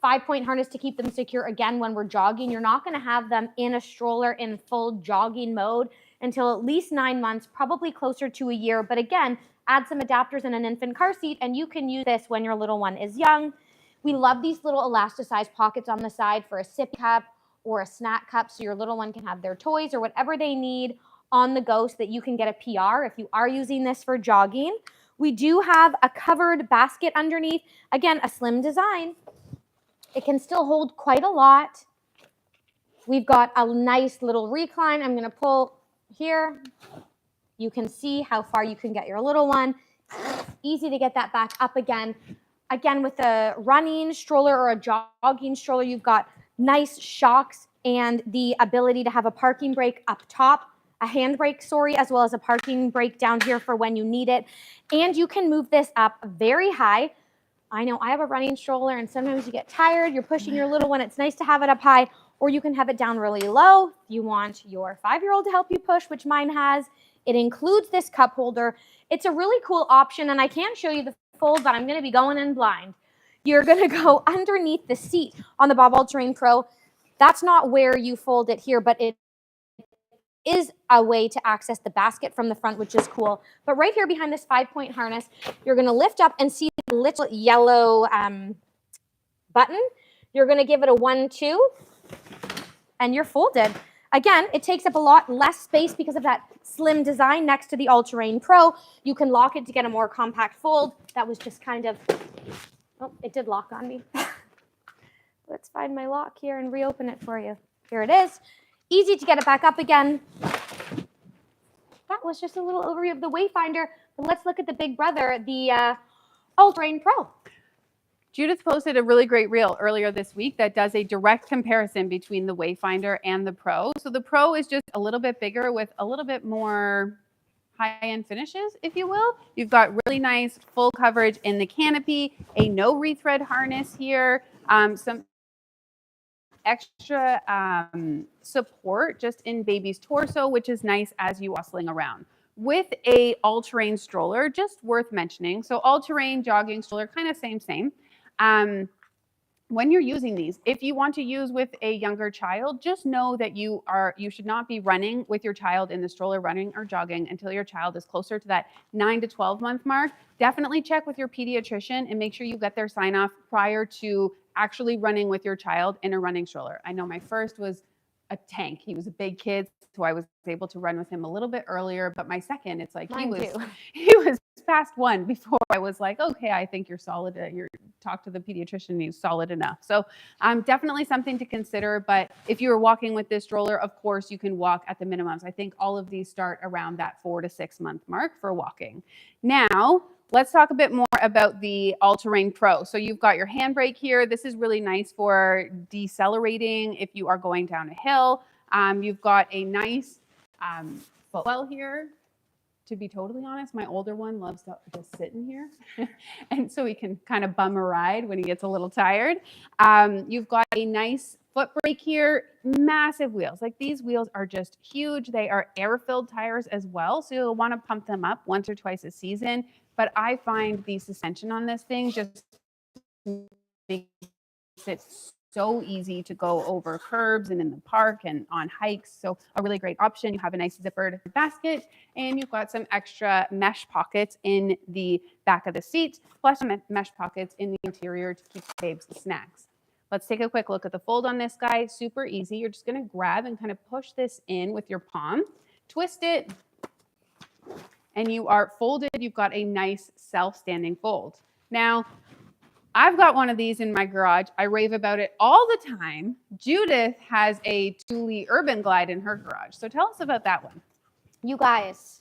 Speaker 2: 5-point harness to keep them secure. Again, when we're jogging, you're not going to have them in a stroller in full jogging mode until at least 9 months, probably closer to a year. But again, add some adapters and an infant car seat, and you can use this when your little one is young. We love these little elasticized pockets on the side for a sip cup or a snack cup so your little one can have their toys or whatever they need on the go so that you can get a PR if you are using this for jogging. We do have a covered basket underneath. Again, a slim design. It can still hold quite a lot. We've got a nice little recline. I'm going to pull here. You can see how far you can get your little one. Easy to get that back up again. Again, with a running stroller or a jogging stroller, you've got nice shocks and the ability to have a parking brake up top, a handbrake, as well as a parking brake down here for when you need it. And you can move this up very high. I know I have a running stroller and sometimes you get tired, you're pushing your little one. It's nice to have it up high, or you can have it down really low. If you want your 5-year-old to help you push, which mine has, it includes this cup holder. It's a really cool option, and I can't show you the fold, but I'm going to be going in blind. You're going to go underneath the seat on the Bob Alterrain Pro. That's not where you fold it here, but it is a way to access the basket from the front, which is cool. But right here behind this 5-point harness, you're going to lift up and see the little yellow button. You're going to give it a 1-2, and you're folded. Again, it takes up a lot less space because of that slim design next to the Alterrain Pro. You can lock it to get a more compact fold. That was just kind of, oh, it did lock on me. Let's find my lock here and reopen it for you. Here it is. Easy to get it back up again. That was just a little overview of the Wayfinder. But let's look at the big brother, the Alterrain Pro.
Speaker 1: Judith posted a really great reel earlier this week that does a direct comparison between the Wayfinder and the Pro. So the Pro is just a little bit bigger with a little bit more high-end finishes, if you will. You've got really nice full coverage in the canopy, a no rethread harness here, some extra support just in baby's torso, which is nice as you wassailing around. With a all-terrain stroller, just worth mentioning. So all-terrain jogging stroller, kind of same. When you're using these, if you want to use with a younger child, just know that you should not be running with your child in the stroller, running or jogging until your child is closer to that 9 to 12 month mark. Definitely check with your pediatrician and make sure you get their sign off prior to actually running with your child in a running stroller. I know my first was a tank. He was a big kid, so I was able to run with him a little bit earlier, but my second, it's like he was past one before I was like, okay, I think you're solid. You're talk to the pediatrician, he's solid enough. So definitely something to consider. But if you're walking with this stroller, of course, you can walk at the minimums. I think all of these start around that 4 to 6 month mark for walking. Now, let's talk a bit more about the Alterrain Pro. So you've got your handbrake here. This is really nice for decelerating if you are going down a hill. You've got a nice footwell here. To be totally honest, my older one loves to just sit in here. And so he can kind of bum a ride when he gets a little tired. You've got a nice foot brake here, massive wheels. Like these wheels are just huge. They are air-filled tires as well. So you'll want to pump them up once or twice a season. But I find the suspension on this thing just makes it so easy to go over curbs and in the park and on hikes. So a really great option. You have a nice zippered basket and you've got some extra mesh pockets in the back of the seat, plus some mesh pockets in the interior to keep babes the snacks. Let's take a quick look at the fold on this guy. Super easy. You're just going to grab and kind of push this in with your palm, twist it, and you are folded. You've got a nice self-standing fold. Now, I've got one of these in my garage. I rave about it all the time. Judith has a Thule Urban Glide in her garage. So tell us about that one.
Speaker 2: You guys,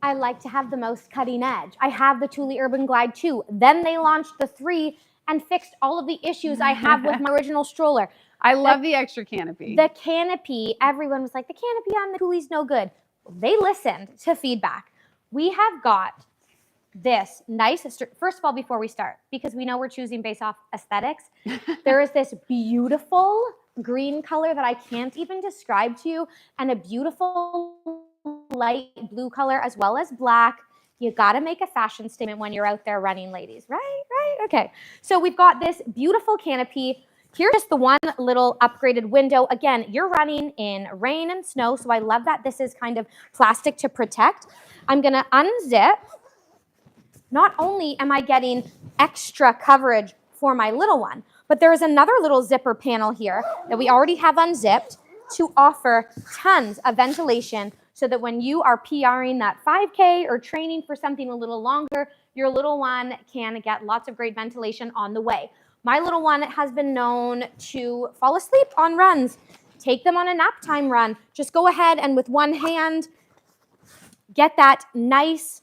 Speaker 2: I like to have the most cutting edge. I have the Thule Urban Glide 2. Then they launched the 3 and fixed all of the issues I have with my original stroller.
Speaker 1: I love the extra canopy.
Speaker 2: The canopy, everyone was like, the canopy on the Thule's no good. They listened to feedback. We have got this nice, first of all, before we start, because we know we're choosing based off aesthetics, there is this beautiful green color that I can't even describe to you, and a beautiful light blue color as well as black. You got to make a fashion statement when you're out there running, ladies, right? Okay. So we've got this beautiful canopy. Here's just the one little upgraded window. Again, you're running in rain and snow, so I love that this is kind of plastic to protect. I'm going to unzip. Not only am I getting extra coverage for my little one, but there is another little zipper panel here that we already have unzipped to offer tons of ventilation so that when you are PRing that 5K or training for something a little longer, your little one can get lots of great ventilation on the way. My little one has been known to fall asleep on runs. Take them on a nap time run. Just go ahead and with one hand, get that nice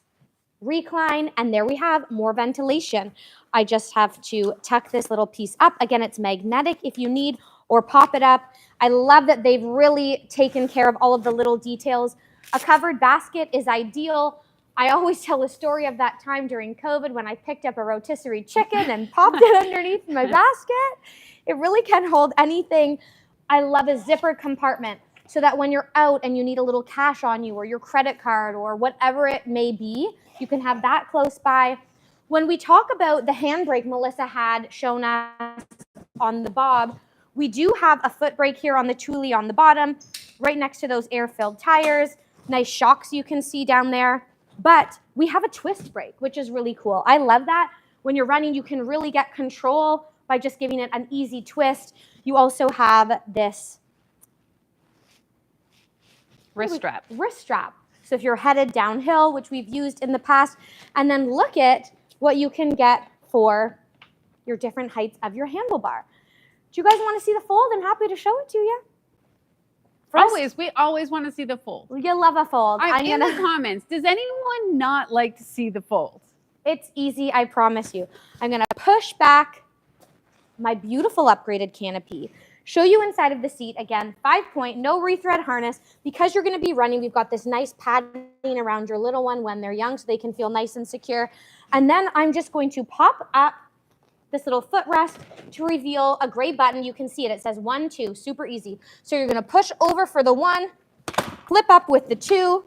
Speaker 2: recline, and there we have more ventilation. I just have to tuck this little piece up. Again, it's magnetic if you need, or pop it up. I love that they've really taken care of all of the little details. A covered basket is ideal. I always tell a story of that time during COVID when I picked up a rotisserie chicken and popped it underneath my basket. It really can hold anything. I love a zippered compartment so that when you're out and you need a little cash on you or your credit card or whatever it may be, you can have that close by. When we talk about the handbrake Melissa had shown us on the Bob, we do have a foot brake here on the Thule on the bottom, right next to those air-filled tires. Nice shocks you can see down there. But we have a twist brake, which is really cool. I love that. When you're running, you can really get control by just giving it an easy twist. You also have this
Speaker 1: wrist strap.
Speaker 2: So if you're headed downhill, which we've used in the past, and then look at what you can get for your different heights of your handlebar. Do you guys want to see the fold? I'm happy to show it to you.
Speaker 1: We always want to see the fold.
Speaker 2: You love a fold.
Speaker 1: In the comments, does anyone not like to see the fold?
Speaker 2: It's easy, I promise you. I'm going to push back my beautiful upgraded canopy. Show you inside of the seat. Again, 5-point, no rethread harness. Because you're going to be running, we've got this nice padding around your little one when they're young so they can feel nice and secure. And then I'm just going to pop up this little footrest to reveal a gray button. You can see it. It says 1, 2, super easy. So you're going to push over for the 1, flip up with the 2,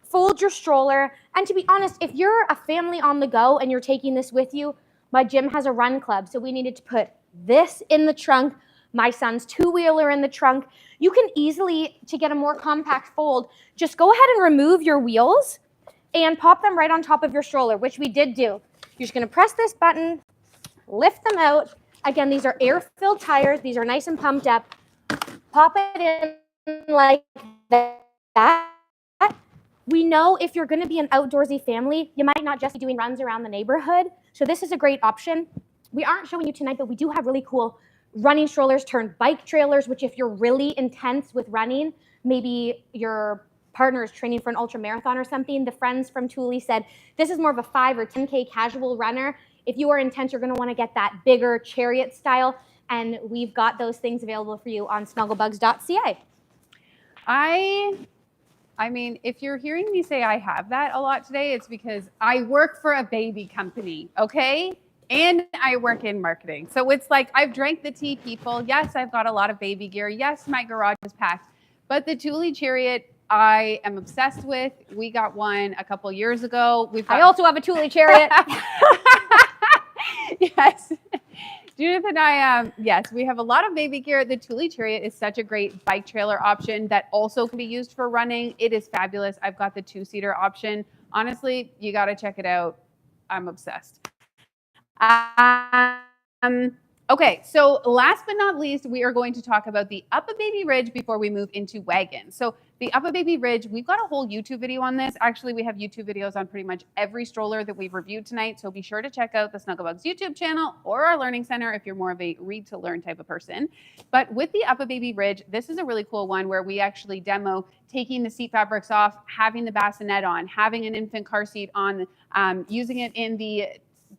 Speaker 2: fold your stroller. And to be honest, if you're a family on the go and you're taking this with you, my gym has a run club. So we needed to put this in the trunk. My son's 2-wheeler in the trunk. You can easily, to get a more compact fold, just go ahead and remove your wheels and pop them right on top of your stroller, which we did do. You're just going to press this button, lift them out. Again, these are air-filled tires. These are nice and pumped up. Pop it in like that. We know if you're gonna be an outdoorsy family, you might not just be doing runs around the neighborhood. So this is a great option. We aren't showing you tonight, but we do have really cool running strollers turned bike trailers, which if you're really intense with running, maybe your partner is training for an ultra marathon or something. The friends from Thule said, this is more of a 5 or 10K casual runner. If you are intense, you're gonna wanna get that bigger chariot style. And we've got those things available for you on snugglebugz.ca.
Speaker 1: I mean, if you're hearing me say I have that a lot today, it's because I work for a baby company, okay? And I work in marketing. So it's like I've drank the tea, people. Yes, I've got a lot of baby gear. Yes, my garage is packed. But the Thule Chariot, I am obsessed with. We got one a couple years ago.
Speaker 2: I also have a Thule Chariot.
Speaker 1: Yes. Judith and I, yes, we have a lot of baby gear. The Thule Chariot is such a great bike trailer option that also can be used for running. It is fabulous. I've got the 2-seater option. Honestly, you got to check it out. I'm obsessed. Okay, so last but not least, we are going to talk about the Uppababy Ridge before we move into wagons. So the Uppababy Ridge, we've got a whole YouTube video on this. Actually, we have YouTube videos on pretty much every stroller that we've reviewed tonight. So be sure to check out the Snuggle Bugz YouTube channel or our Learning Center if you're more of a read to learn type of person. But with the Uppababy Ridge, this is a really cool one where we actually demo taking the seat fabrics off, having the bassinet on, having an infant car seat on, using it in the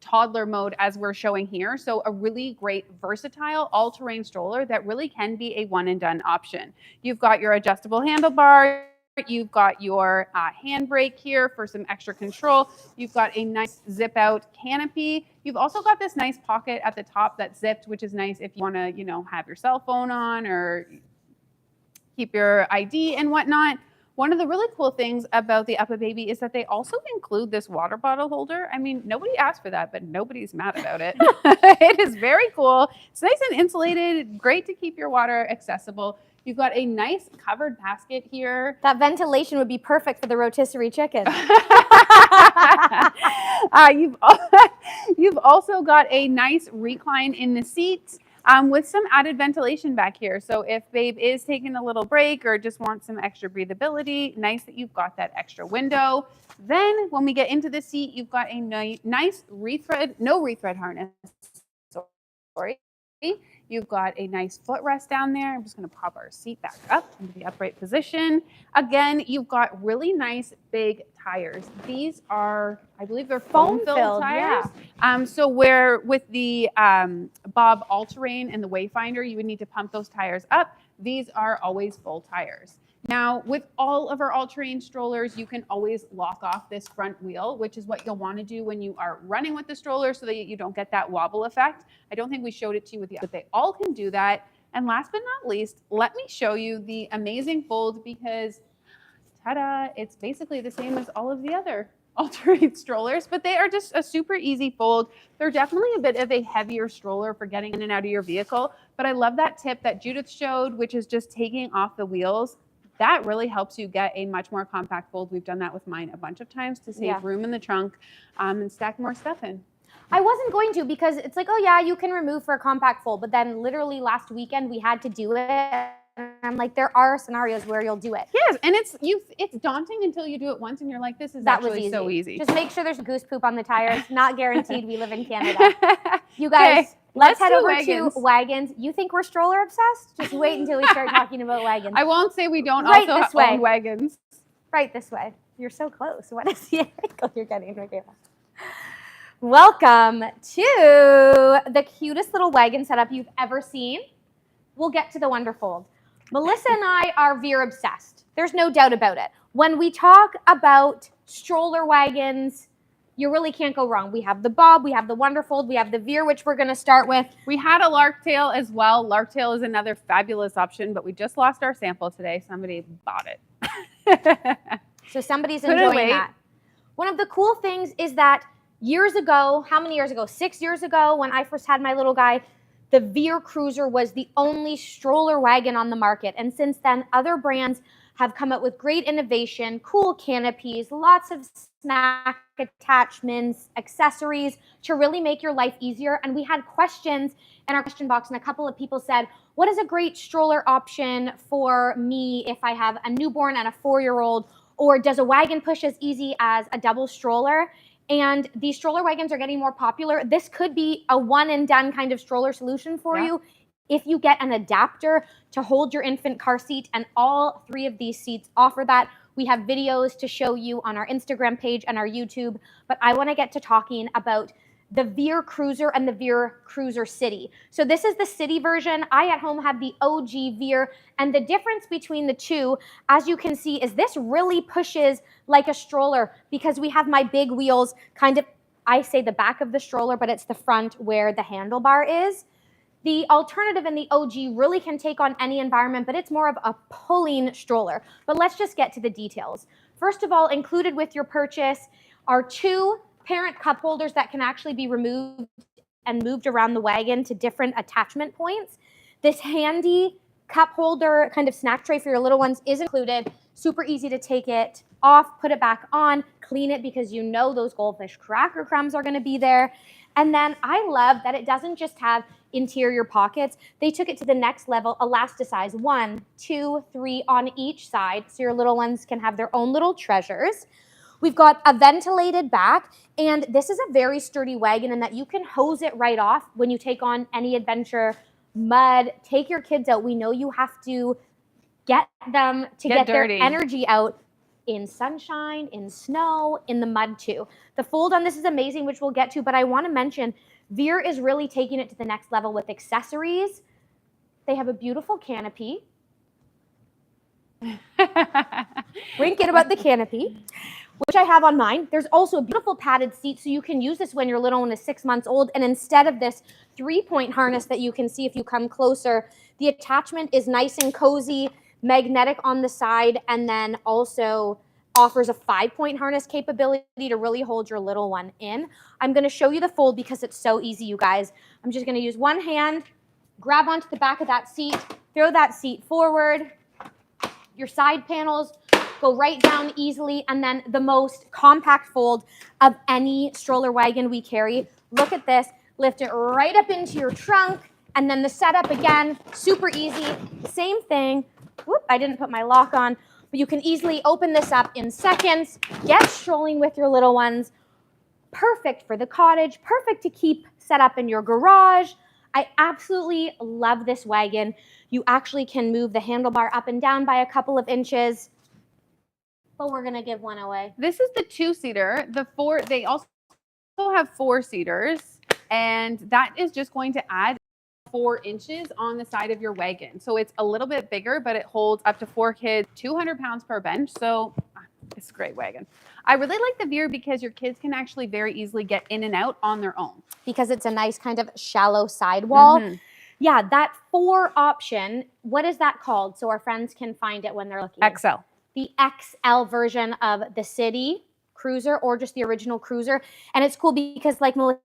Speaker 1: toddler mode as we're showing here. So a really great versatile all-terrain stroller that really can be a one and done option. You've got your adjustable handlebar, you've got your handbrake here for some extra control. You've got a nice zip out canopy. You've also got this nice pocket at the top that's zipped, which is nice if you want to, you know, have your cell phone on or keep your ID and whatnot. One of the really cool things about the Uppababy is that they also include this water bottle holder. I mean, nobody asked for that, but nobody's mad about it. It is very cool. It's nice and insulated, great to keep your water accessible. You've got a nice covered basket here.
Speaker 2: That ventilation would be perfect for the rotisserie chicken.
Speaker 1: You've also got a nice recline in the seat. With some added ventilation back here. So if babe is taking a little break or just wants some extra breathability, nice that you've got that extra window. Then when we get into the seat, you've got a nice no rethread harness. Sorry. You've got a nice footrest down there. I'm just going to pop our seat back up into the upright position. Again, you've got really nice big tires. These are, I believe they're foam-filled tires. Yeah. So where with the Bob All-Terrain and the Wayfinder, you would need to pump those tires up. These are always full tires. Now, with all of our all-terrain strollers, you can always lock off this front wheel, which is what you'll want to do when you are running with the stroller so that you don't get that wobble effect. I don't think we showed it to you with the, but they all can do that. And last but not least, let me show you the amazing fold because, ta-da, it's basically the same as all of the other all-terrain strollers, but they are just a super easy fold. They're definitely a bit of a heavier stroller for getting in and out of your vehicle, but I love that tip that Judith showed, which is just taking off the wheels. That really helps you get a much more compact fold. We've done that with mine a bunch of times to save room in the trunk and stack more stuff in.
Speaker 2: I wasn't going to because it's like, oh yeah, you can remove for a compact fold, but then literally last weekend we had to do it. And I'm like, there are scenarios where you'll do it.
Speaker 1: Yes, and it's daunting until you do it once and you're like, this is actually so easy.
Speaker 2: Just make sure there's goose poop on the tires. Not guaranteed. We live in Canada. You guys, okay, let's head over to wagons. You think we're stroller obsessed? Just wait until we start talking about wagons.
Speaker 1: I won't say we don't also own wagons.
Speaker 2: Right this way. You're so close. What is the angle you're getting right here? Welcome to the cutest little wagon setup you've ever seen. We'll get to the Wonderfold. Melissa and I are Veer obsessed. There's no doubt about it. When we talk about stroller wagons, you really can't go wrong. We have the Bob, we have the Wonderfold, we have the Veer, which we're going to start with.
Speaker 1: We had a Larktail as well. Larktail is another fabulous option, but we just lost our sample today. Somebody bought it.
Speaker 2: So somebody's enjoying that. One of the cool things is that years ago, how many years ago? 6 years ago, when I first had my little guy, the Veer Cruiser was the only stroller wagon on the market. And since then, other brands have come up with great innovation, cool canopies, lots of snack attachments, accessories to really make your life easier. And we had questions in our question box, and a couple of people said, what is a great stroller option for me if I have a newborn and a 4-year-old? Or does a wagon push as easy as a double stroller? And these stroller wagons are getting more popular. This could be a one and done kind of stroller solution for you if you get an adapter to hold your infant car seat, and all 3 of these seats offer that. We have videos to show you on our Instagram page and our YouTube, but I want to get to talking about the Veer Cruiser and the Veer Cruiser City. So this is the city version. I at home have the OG Veer, and the difference between the two, as you can see, is this really pushes like a stroller because we have my big wheels kind of, I say the back of the stroller, but it's the front where the handlebar is. The alternative in the OG really can take on any environment, but it's more of a pulling stroller. But let's just get to the details. First of all, included with your purchase are 2 parent cup holders that can actually be removed and moved around the wagon to different attachment points. This handy cup holder, kind of snack tray for your little ones, is included. Super easy to take it off, put it back on, clean it because you know those goldfish cracker crumbs are going to be there. And then I love that it doesn't just have interior pockets. They took it to the next level, elasticize 1, 2, 3 on each side so your little ones can have their own little treasures. We've got a ventilated back, and this is a very sturdy wagon in that you can hose it right off when you take on any adventure, mud, take your kids out. We know you have to get them to get their energy out in sunshine, in snow, in the mud too. The fold on this is amazing, which we'll get to, but I want to mention Veer is really taking it to the next level with accessories. They have a beautiful canopy. Thinking about the canopy, which I have on mine. There's also a beautiful padded seat, so you can use this when your little one is 6 months old. And instead of this 3-point harness that you can see if you come closer, the attachment is nice and cozy, magnetic on the side, and then also offers a 5-point harness capability to really hold your little one in. I'm going to show you the fold because it's so easy, you guys. I'm just going to use one hand, grab onto the back of that seat, throw that seat forward. Your side panels go right down easily, and then the most compact fold of any stroller wagon we carry. Look at this. Lift it right up into your trunk, and then the setup again, super easy. Same thing. Whoop, I didn't put my lock on, but you can easily open this up in seconds, get strolling with your little ones. Perfect for the cottage, perfect to keep set up in your garage. I absolutely love this wagon. You actually can move the handlebar up and down by a couple of inches, but we're gonna give one away.
Speaker 1: This is the 2-seater. They also have 4-seaters, and that is just going to add 4 inches on the side of your wagon. So it's a little bit bigger, but it holds up to 4 kids, 200 pounds per bench. So it's a great wagon. I really like the Veer because your kids can actually very easily get in and out on their own.
Speaker 2: Because it's a nice kind of shallow sidewall. Mm-hmm. Yeah, that 4 option, what is that called? So our friends can find it when they're looking.
Speaker 1: XL.
Speaker 2: The XL version of the City Cruiser, or just the original Cruiser. And it's cool because, like Melissa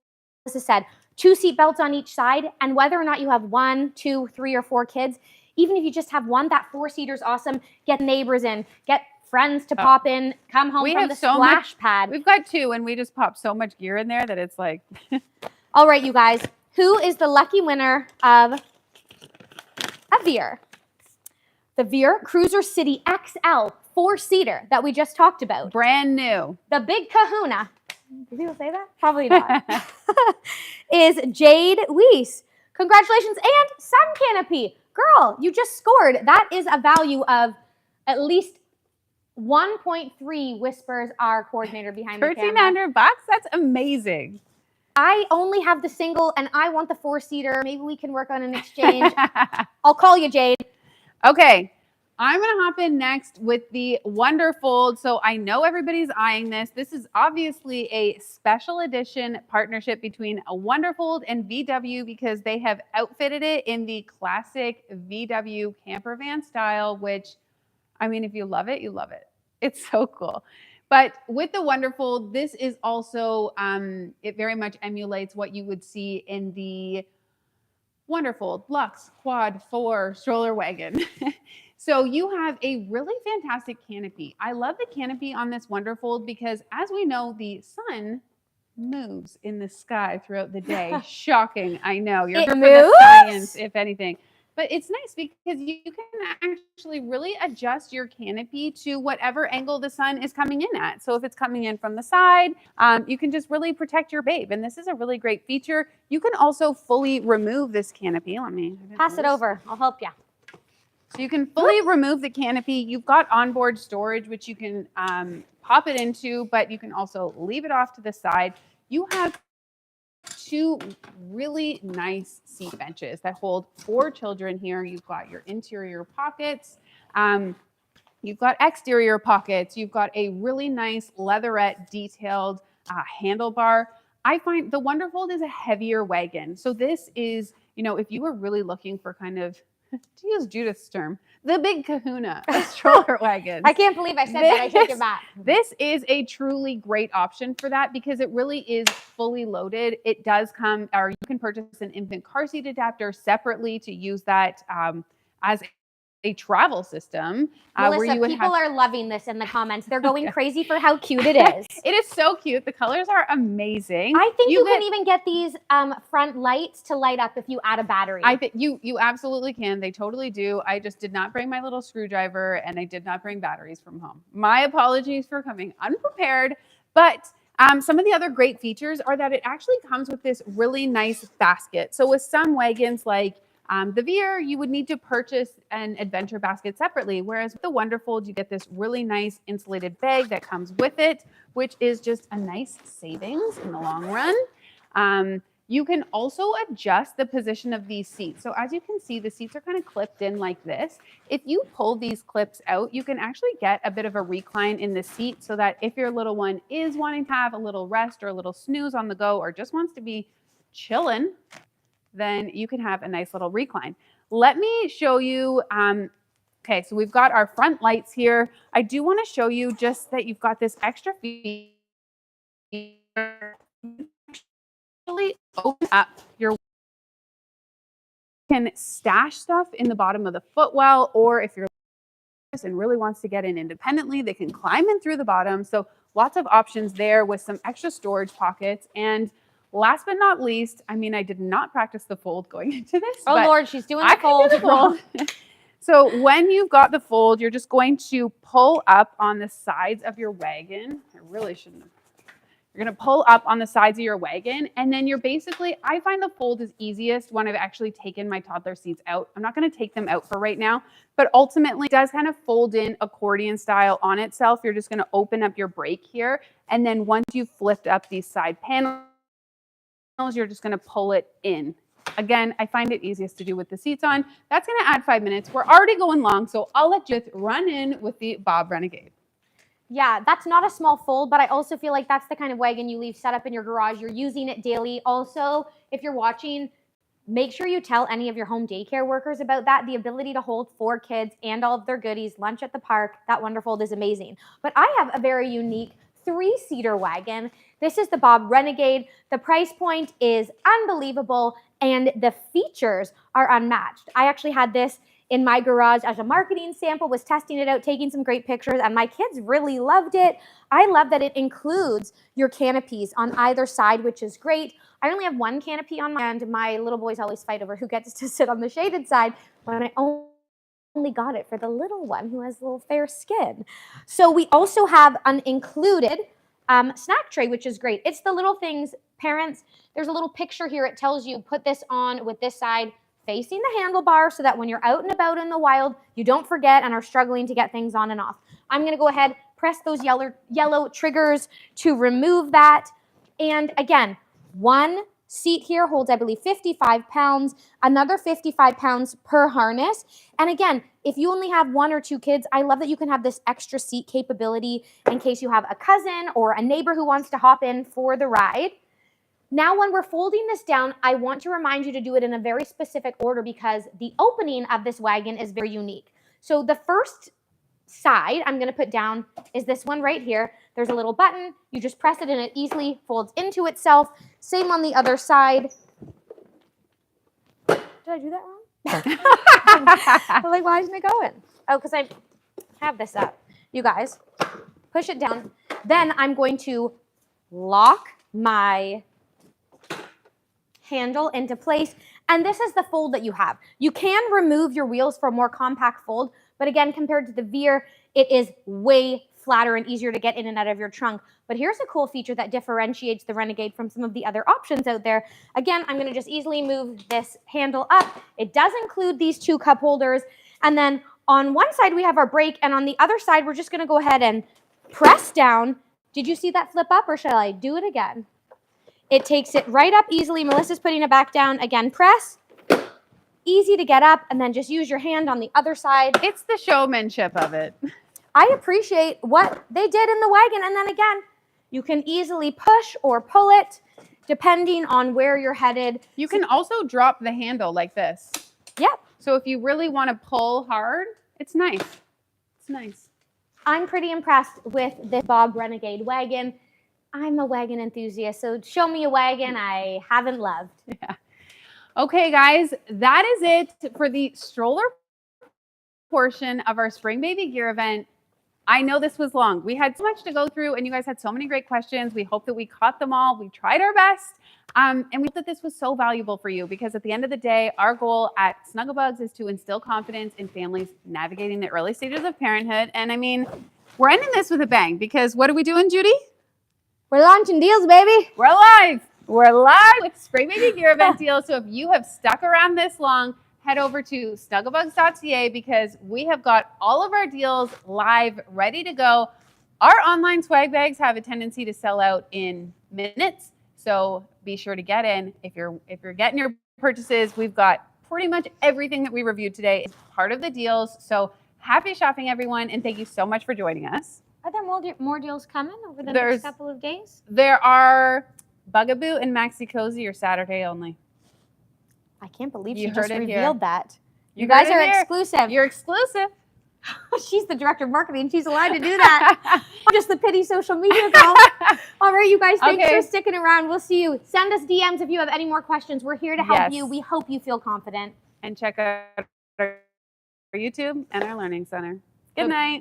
Speaker 2: said, 2 seat belts on each side, and whether or not you have 1, 2, 3, or 4 kids, even if you just have one, that 4-seater is awesome. Get neighbors in, get friends to pop in, come home from the splash pad.
Speaker 1: We've got 2, and we just pop so much gear in there that it's like.
Speaker 2: All right, you guys, who is the lucky winner of a Veer? The Veer Cruiser City XL 4-seater that we just talked about.
Speaker 1: Brand new.
Speaker 2: The big kahuna. Do people say that? Probably not. Is Jade Weiss. Congratulations. And sun canopy. Girl, you just scored. That is a value of at least 1.3, whispers our coordinator behind the camera.
Speaker 1: $1,300? That's amazing.
Speaker 2: I only have the single, and I want the 4-seater. Maybe we can work on an exchange. I'll call you, Jade.
Speaker 1: Okay. I'm going to hop in next with the Wonderfold. So I know everybody's eyeing this. This is obviously a special edition partnership between a Wonderfold and VW because they have outfitted it in the classic VW camper van style, which, I mean, if you love it, you love it. It's so cool. But with the Wonderfold, this is also, it very much emulates what you would see in the Wonderfold Lux Quad 4 stroller wagon. So you have a really fantastic canopy. I love the canopy on this Wonderfold because, as we know, the sun moves in the sky throughout the day. Shocking, I know. You're here for the science, if anything. but it's nice because you can actually really adjust your canopy to whatever angle the sun is coming in at. So if it's coming in from the side, you can just really protect your babe. And this is a really great feature. You can also fully remove this canopy. Let me
Speaker 2: pass it over. I'll help you.
Speaker 1: So you can fully remove the canopy. You've got onboard storage, which you can pop it into, but you can also leave it off to the side. You have 2 really nice seat benches that hold 4 children here. You've got your interior pockets. You've got exterior pockets. You've got a really nice leatherette detailed handlebar. I find the Wonderfold is a heavier wagon. So this is, you know, if you were really looking for kind of, to use Judith's term, the big kahuna of stroller wagons.
Speaker 2: I can't believe I said that. I take it back.
Speaker 1: This is a truly great option for that because it really is fully loaded. It does come, or you can purchase an infant car seat adapter separately to use that as a travel system.
Speaker 2: Melissa,
Speaker 1: where you would
Speaker 2: people are loving this in the comments. They're going crazy for how cute it is.
Speaker 1: It is so cute. The colors are amazing.
Speaker 2: I think you can even get these front lights to light up if you add a battery.
Speaker 1: I think you absolutely can. They totally do. I just did not bring my little screwdriver and I did not bring batteries from home. My apologies for coming unprepared, but some of the other great features are that it actually comes with this really nice basket. So with some wagons like the Veer, you would need to purchase an adventure basket separately, whereas with the Wonderfold, you get this really nice insulated bag that comes with it, which is just a nice savings in the long run. You can also adjust the position of these seats. So as you can see, the seats are kind of clipped in like this. If you pull these clips out, you can actually get a bit of a recline in the seat so that if your little one is wanting to have a little rest or a little snooze on the go or just wants to be chilling, then you can have a nice little recline. Let me show you, okay, so we've got our front lights here. I do want to show you just that you've got this extra feature. Really open up your, you can stash stuff in the bottom of the footwell, or if you're and really wants to get in independently, they can climb in through the bottom. So lots of options there with some extra storage pockets. And last but not least, I mean, I did not practice the fold going into this.
Speaker 2: Oh Lord, she's doing the fold.
Speaker 1: So when you've got the fold, you're just going to pull up on the sides of your wagon. I really shouldn't have. You're going to pull up on the sides of your wagon, and then you're basically, I find the fold is easiest when I've actually taken my toddler seats out. I'm not going to take them out for right now, but ultimately it does kind of fold in accordion style on itself. You're just going to open up your brake here, and then once you've flipped up these side panels, you're just going to pull it in. Again, I find it easiest to do with the seats on. That's going to add 5 minutes. We're already going long, so I'll let Judith run in with the Bob Renegade.
Speaker 2: Yeah, that's not a small fold, but I also feel like that's the kind of wagon you leave set up in your garage. You're using it daily. Also, if you're watching, make sure you tell any of your home daycare workers about that. The ability to hold 4 kids and all of their goodies, lunch at the park, that Wonderfold is amazing. But I have a very unique 3-seater wagon. This is the Bob Renegade. The price point is unbelievable, and the features are unmatched. I actually had this in my garage as a marketing sample, was testing it out, taking some great pictures, and my kids really loved it. I love that it includes your canopies on either side, which is great. I only have 1 canopy on my end. My little boys always fight over who gets to sit on the shaded side when I only got it for the little one who has a little fair skin. So we also have an included snack tray, which is great. It's the little things, parents, there's a little picture here. It tells you put this on with this side facing the handlebar so that when you're out and about in the wild, you don't forget and are struggling to get things on and off. I'm going to go ahead, press those yellow triggers to remove that. And again, 1 seat here holds, I believe, 55 pounds, another 55 pounds per harness. And again, if you only have 1 or 2 kids, I love that you can have this extra seat capability in case you have a cousin or a neighbor who wants to hop in for the ride. Now, when we're folding this down, I want to remind you to do it in a very specific order because the opening of this wagon is very unique. So the first side I'm going to put down is this one right here. There's a little button. You just press it and it easily folds into itself. Same on the other side. Did I do that wrong? I'm like, why isn't it going? Oh, because I have this up. You guys, push it down. Then I'm going to lock my handle into place. And this is the fold that you have. You can remove your wheels for a more compact fold, but again, compared to the Veer, it is way flatter and easier to get in and out of your trunk. But here's a cool feature that differentiates the Renegade from some of the other options out there. Again, I'm gonna just easily move this handle up. It does include these 2 cup holders. And then on one side, we have our brake, and on the other side, we're just gonna go ahead and press down. Did you see that flip up, or shall I do it again? It takes it right up easily. Melissa's putting it back down. Again, press. Easy to get up, and then just use your hand on the other side.
Speaker 1: It's the showmanship of it.
Speaker 2: I appreciate what they did in the wagon. And then again, you can easily push or pull it depending on where you're headed.
Speaker 1: You can also drop the handle like this.
Speaker 2: Yep.
Speaker 1: So if you really want to pull hard, it's nice. It's nice.
Speaker 2: I'm pretty impressed with this Bog Renegade wagon. I'm a wagon enthusiast, so show me a wagon I haven't loved.
Speaker 1: Yeah. Okay, guys, that is it for the stroller portion of our Spring Baby Gear event. I know this was long. We had so much to go through, and you guys had so many great questions. We hope that we caught them all. We tried our best, and we hope that this was so valuable for you, because at the end of the day, our goal at Snuggle Bugz is to instill confidence in families navigating the early stages of parenthood. And I mean, we're ending this with a bang, because what are we doing, Judy?
Speaker 2: We're launching deals, baby.
Speaker 1: We're live. We're live with Spring Baby Gear event deals. So if you have stuck around this long, head over to snugglebugz.ca, because we have got all of our deals live, ready to go. Our online swag bags have a tendency to sell out in minutes, so be sure to get in. If you're getting your purchases, we've got pretty much everything that we reviewed today is part of the deals. So happy shopping, everyone, and thank you so much for joining us.
Speaker 2: Are there more deals coming over the next couple of days?
Speaker 1: There are Bugaboo and Maxi-Cosi are Saturday only.
Speaker 2: I can't believe
Speaker 1: You
Speaker 2: she just
Speaker 1: heard it
Speaker 2: revealed
Speaker 1: here.
Speaker 2: that. You
Speaker 1: heard
Speaker 2: guys
Speaker 1: it
Speaker 2: are
Speaker 1: here.
Speaker 2: exclusive.
Speaker 1: You're exclusive.
Speaker 2: She's the director of marketing. She's allowed to do that. I'm just the pity social media girl. All right, you guys, thanks for sticking around. We'll see you. Send us DMs if you have any more questions. We're here to help you. We hope you feel confident.
Speaker 1: And check out our YouTube and our Learning Center. Good night.